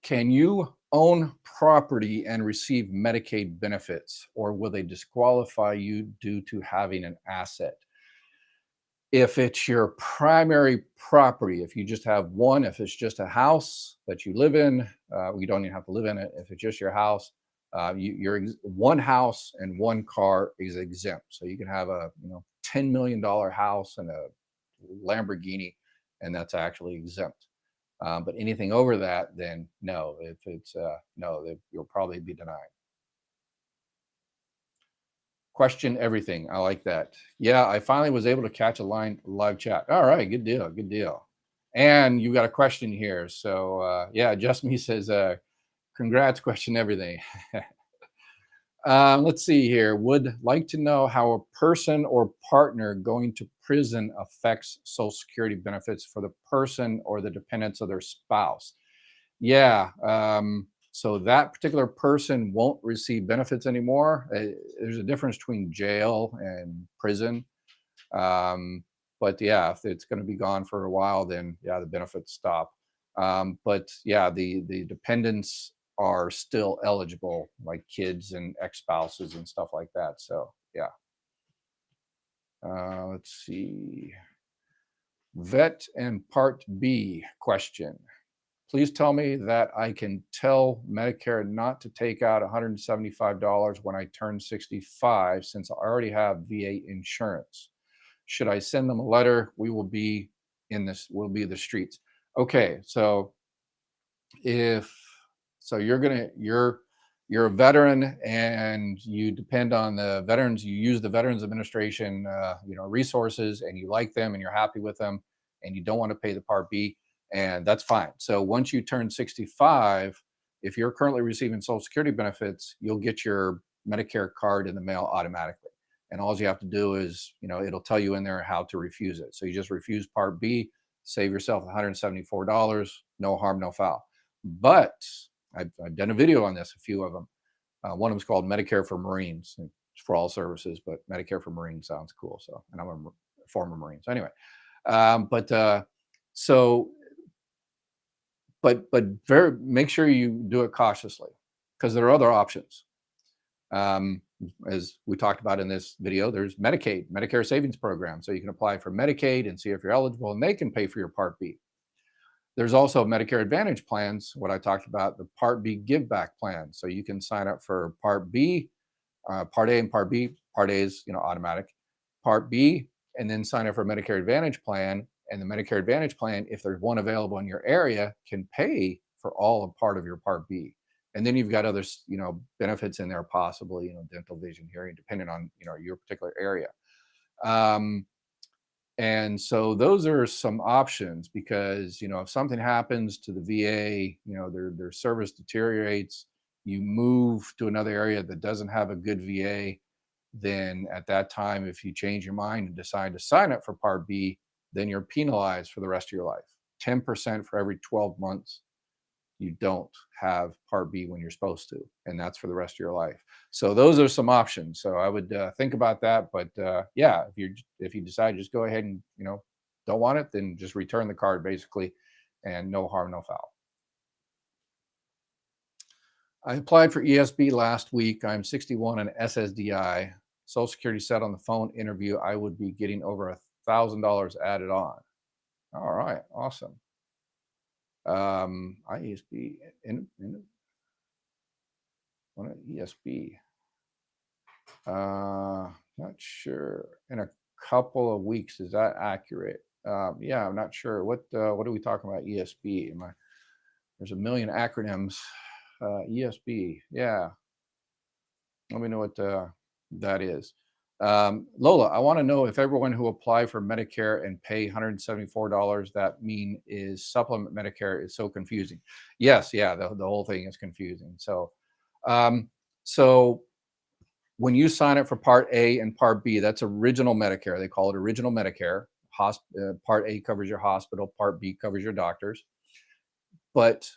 Can you own property and receive Medicaid benefits, or will they disqualify you due to having an asset? If it's your primary property, if you just have one, if it's just a house that you live in, you don't even have to live in it. If it's just your house, your one house and one car is exempt. So you can have a $10 million house and a Lamborghini, and that's actually exempt. But anything over that, then no. If it's no, you'll probably be denied. Question everything. I like that. Yeah, I finally was able to catch a live chat. All right, good deal, good deal. And you got a question here. So yeah, Just Me says, congrats, question everything. Let's see here. Would like to know how a person or partner going to prison affects Social Security benefits for the person or the dependents of their spouse. Yeah. So that particular person won't receive benefits anymore. There's a difference between jail and prison. Um, but yeah, if it's going to be gone for a while, then yeah, the benefits stop. But yeah, the dependents are still eligible, like kids and ex-spouses and stuff like that. So yeah. Let's see. Vet and Part B question. Please tell me that I can tell Medicare not to take out $175 when I turn 65 since I already have VA insurance. Should I send them a letter? We will be we'll be the streets. Okay, so if so you're a veteran and you depend on the veterans, you use the Veterans Administration resources, and you like them and you're happy with them, and you don't want to pay the Part B, and that's fine. So once you turn 65, if you're currently receiving Social Security benefits, you'll get your Medicare card in the mail automatically, and all you have to do is, it'll tell you in there how to refuse it. So you just refuse Part B, save yourself $174, no harm, no foul. But I've done a video on this, a few of them. One of them is called Medicare for Marines. It's for all services, but Medicare for Marines sounds cool. So, and I'm a former Marine. So anyway, but so, but make sure you do it cautiously, because there are other options. As we talked about in this video, there's Medicaid, Medicare Savings Program. So you can apply for Medicaid and see if you're eligible, and they can pay for your Part B. There's also Medicare Advantage plans, what I talked about, the Part B give back plan. So you can sign up for Part B, Part A and Part B. Part A is, automatic. Part B, and then sign up for a Medicare Advantage plan. And the Medicare Advantage plan, if there's one available in your area, can pay for all of part of your Part B. And then you've got other, benefits in there, possibly, dental, vision, hearing, depending on, your particular area. And so those are some options, because, if something happens to the VA, their service deteriorates, you move to another area that doesn't have a good VA, then at that time, if you change your mind and decide to sign up for Part B, then you're penalized for the rest of your life. 10% for every 12 months you don't have Part B when you're supposed to, and that's for the rest of your life. So those are some options. So I would think about that. But yeah, if you decide just go ahead and don't want it, then just return the card basically, and no harm, no foul. I applied for ESB last week. I'm 61 and SSDI. Social Security said on the phone interview I would be getting over $1,000 added on. All right, awesome. IESB ESB. Not sure. In a couple of weeks, is that accurate? Yeah, I'm not sure. What are we talking about? ESB. There's a million acronyms. ESB. Yeah. Let me know what that is. Lola, I want to know if everyone who apply for Medicare and pay $174 that mean is supplement Medicare is so confusing. Yes, yeah, the whole thing is confusing. So, so when you sign up for Part A and Part B, that's original Medicare. They call it original Medicare. Part A covers your hospital, Part B covers your doctors. But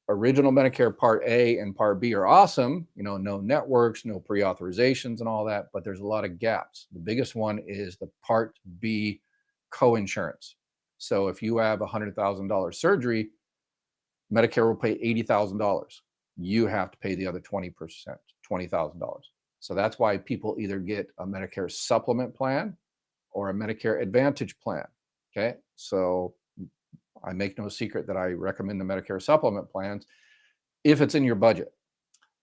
original Medicare Part A and Part B are awesome, no networks, no pre-authorizations and all that, but there's a lot of gaps. The biggest one is the Part B co-insurance. So if you have a $100,000 surgery, Medicare will pay $80,000. You have to pay the other 20%, $20,000. So that's why people either get a Medicare supplement plan or a Medicare Advantage plan. Okay, so I make no secret that I recommend the Medicare supplement plans if it's in your budget,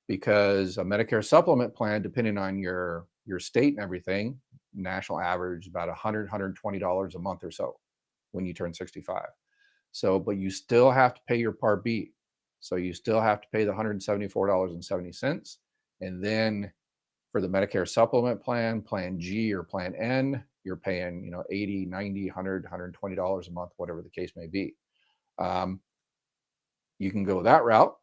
because a Medicare supplement plan, depending on your state and everything, national average about $120 a month or so when you turn 65. So, but you still have to pay your Part B. So you still have to pay the $174.70. And then for the Medicare supplement plan, Plan G or Plan N, you're paying, 80, 90, 100, $120 a month, whatever the case may be. Um, you can go that route,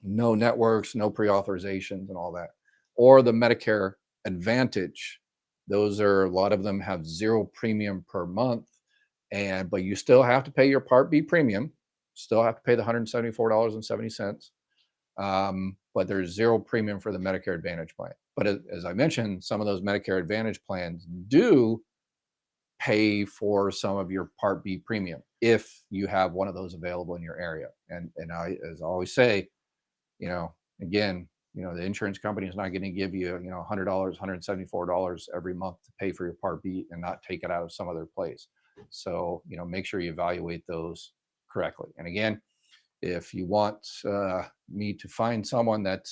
no networks, no pre-authorizations and all that. Or the Medicare Advantage. Those are, a lot of them have zero premium per month, but you still have to pay your Part B premium, still have to pay the $174.70. But there's zero premium for the Medicare Advantage plan. But as I mentioned, some of those Medicare Advantage plans do pay for some of your Part B premium if you have one of those available in your area. And I, as I always say, again, the insurance company is not going to give you, $100, $174 every month to pay for your Part B and not take it out of some other place. So, make sure you evaluate those correctly. And again, if you want me to find someone that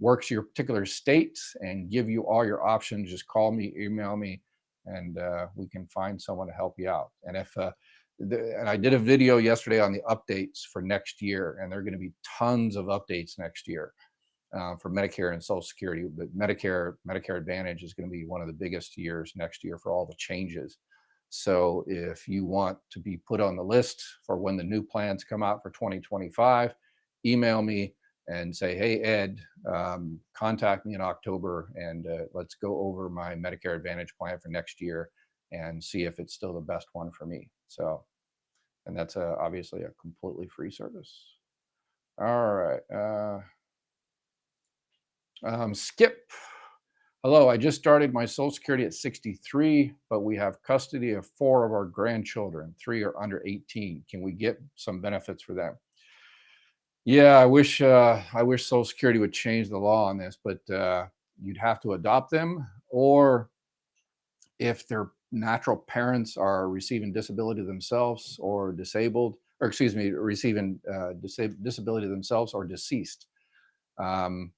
works your particular state and give you all your options, just call me, email me, and we can find someone to help you out. And and I did a video yesterday on the updates for next year, and there are going to be tons of updates next year for Medicare and Social Security. But Medicare Advantage is going to be one of the biggest years next year for all the changes. So if you want to be put on the list for when the new plans come out for 2025, email me and say, hey, Ed, contact me in October and let's go over my Medicare Advantage plan for next year and see if it's still the best one for me. So, and that's obviously a completely free service. All right. Skip. Hello, I just started my Social Security at 63, but we have custody of 4 of our grandchildren. 3 are under 18. Can we get some benefits for them? Yeah, I wish Social Security would change the law on this, but you'd have to adopt them, or if their natural parents are receiving disability themselves or disabled, or excuse me, receiving disability themselves or deceased.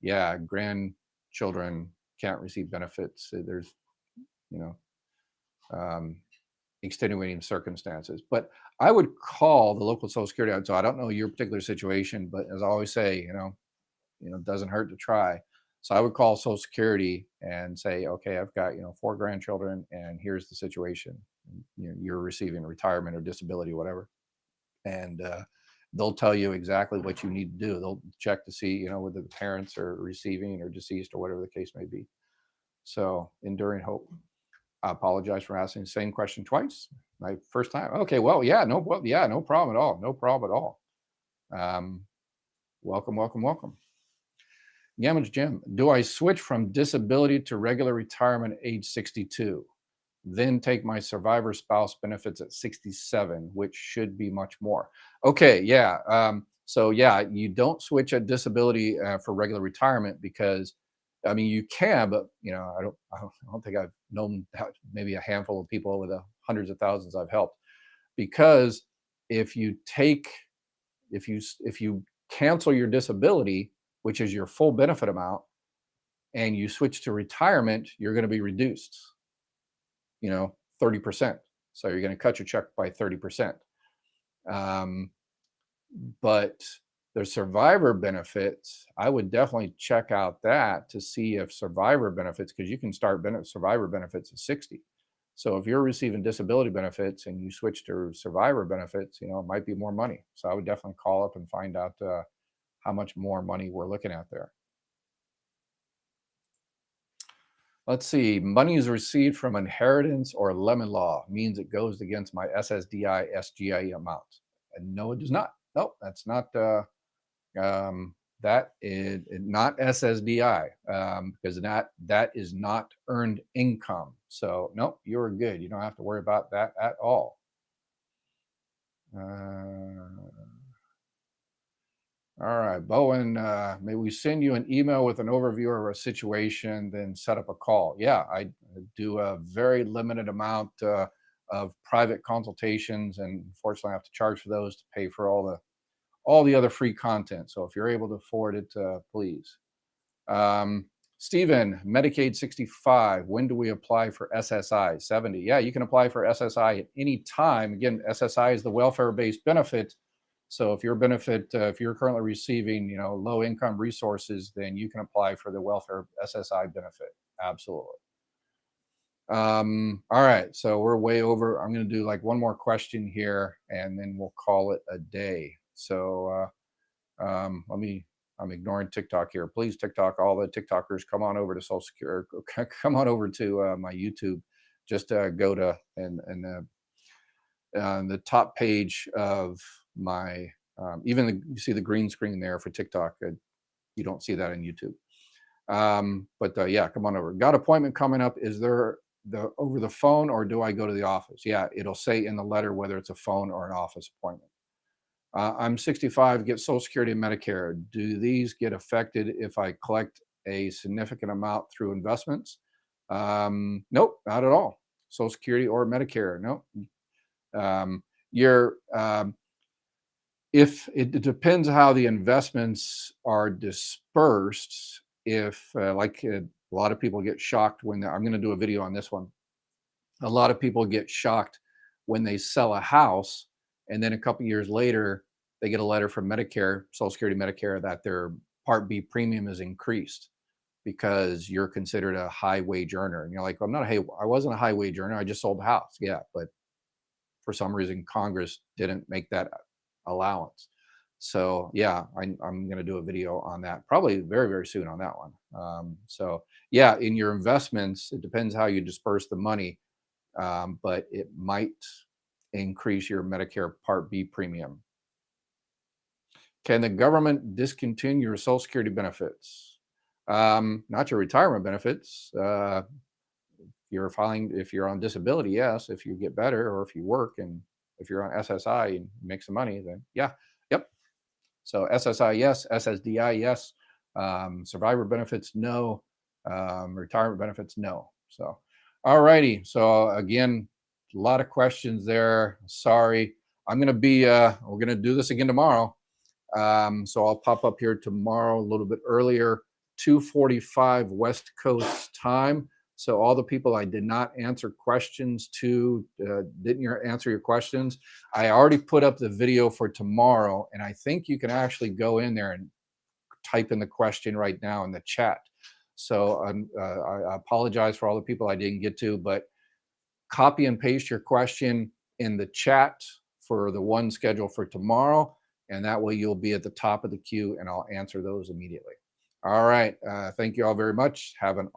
Yeah, grandchildren can't receive benefits. There's, you know, um, extenuating circumstances. But I would call the local Social Security. So I don't know your particular situation, but as I always say, it doesn't hurt to try. So I would call Social Security and say, okay, I've got 4 grandchildren, and here's the situation. You're receiving retirement or disability, whatever, and they'll tell you exactly what you need to do. They'll check to see, whether the parents are receiving or deceased or whatever the case may be. So, enduring hope. I apologize for asking the same question twice. My first time. Okay, well, no problem at all. No problem at all. Welcome, welcome, welcome. Gammons Jim, do I switch from disability to regular retirement at age 62, then take my survivor spouse benefits at 67, which should be much more? Okay, yeah. So yeah, you don't switch at disability for regular retirement because, I mean, you can, but I don't think I've known maybe a handful of people over the hundreds of thousands I've helped, because if you cancel your disability, which is your full benefit amount, and you switch to retirement, you're going to be reduced, 30%. So you're going to cut your check by 30%. But the survivor benefits, I would definitely check out that to see if survivor benefits, because you can start survivor benefits at 60. So if you're receiving disability benefits and you switch to survivor benefits, it might be more money. So I would definitely call up and find out how much more money we're looking at there. Let's see. Money is received from inheritance or lemon law means it goes against my SSDI, SGI amount. And no, it does not. No, that's not. That is not SSDI because that is not earned income. So no, you're good. You don't have to worry about that at all. All right, Bowen, may we send you an email with an overview of our situation, then set up a call? Yeah, I do a very limited amount of private consultations, and unfortunately I have to charge for those to pay for all the other free content. So if you're able to afford it, please. Stephen, Medicaid 65. When do we apply for SSI? 70. Yeah, you can apply for SSI at any time. Again, SSI is the welfare-based benefit. So if your benefit, if you're currently receiving, low income resources, then you can apply for the welfare SSI benefit. Absolutely. All right, so we're way over. I'm going to do like one more question here, and then we'll call it a day. So let me. I'm ignoring TikTok here. Please, TikTok, all the TikTokers, come on over to Social Security. Come on over to my YouTube. Just go to and on the top page of my you see the green screen there for TikTok. You don't see that on YouTube. But yeah, come on over. Got appointment coming up. Is there the over the phone or do I go to the office? Yeah, it'll say in the letter whether it's a phone or an office appointment. I'm 65, get Social Security and Medicare. Do these get affected if I collect a significant amount through investments? Nope, not at all. Social Security or Medicare, nope. You're if it depends how the investments are dispersed. If a lot of people get shocked when I'm going to do a video on this one. A lot of people get shocked when they sell a house and then a couple years later they get a letter from Medicare, Social Security, Medicare, that their Part B premium is increased because you're considered a high wage earner. And you're like, well, I wasn't a high wage earner. I just sold the house. Yeah, but for some reason Congress didn't make that allowance. So yeah, I'm going to do a video on that probably very, very soon on that one. So yeah, in your investments, it depends how you disperse the money, but it might increase your Medicare Part B premium. Can the government discontinue your Social Security benefits? Not your retirement benefits. If you're on disability, yes. If you get better or if you work, and if you're on SSI and make some money, then yeah, yep. So SSI, yes. SSDI, yes. Survivor benefits, no. Retirement benefits, no. So, all righty. So again, a lot of questions there. Sorry. We're going to do this again tomorrow. So I'll pop up here tomorrow a little bit earlier, 2:45 West Coast time. So all the people I did not answer questions to, didn't answer your questions, I already put up the video for tomorrow, and I think you can actually go in there and type in the question right now in the chat. So I apologize for all the people I didn't get to, but copy and paste your question in the chat for the one scheduled for tomorrow, and that way you'll be at the top of the queue and I'll answer those immediately. All right. Thank you all very much. Have an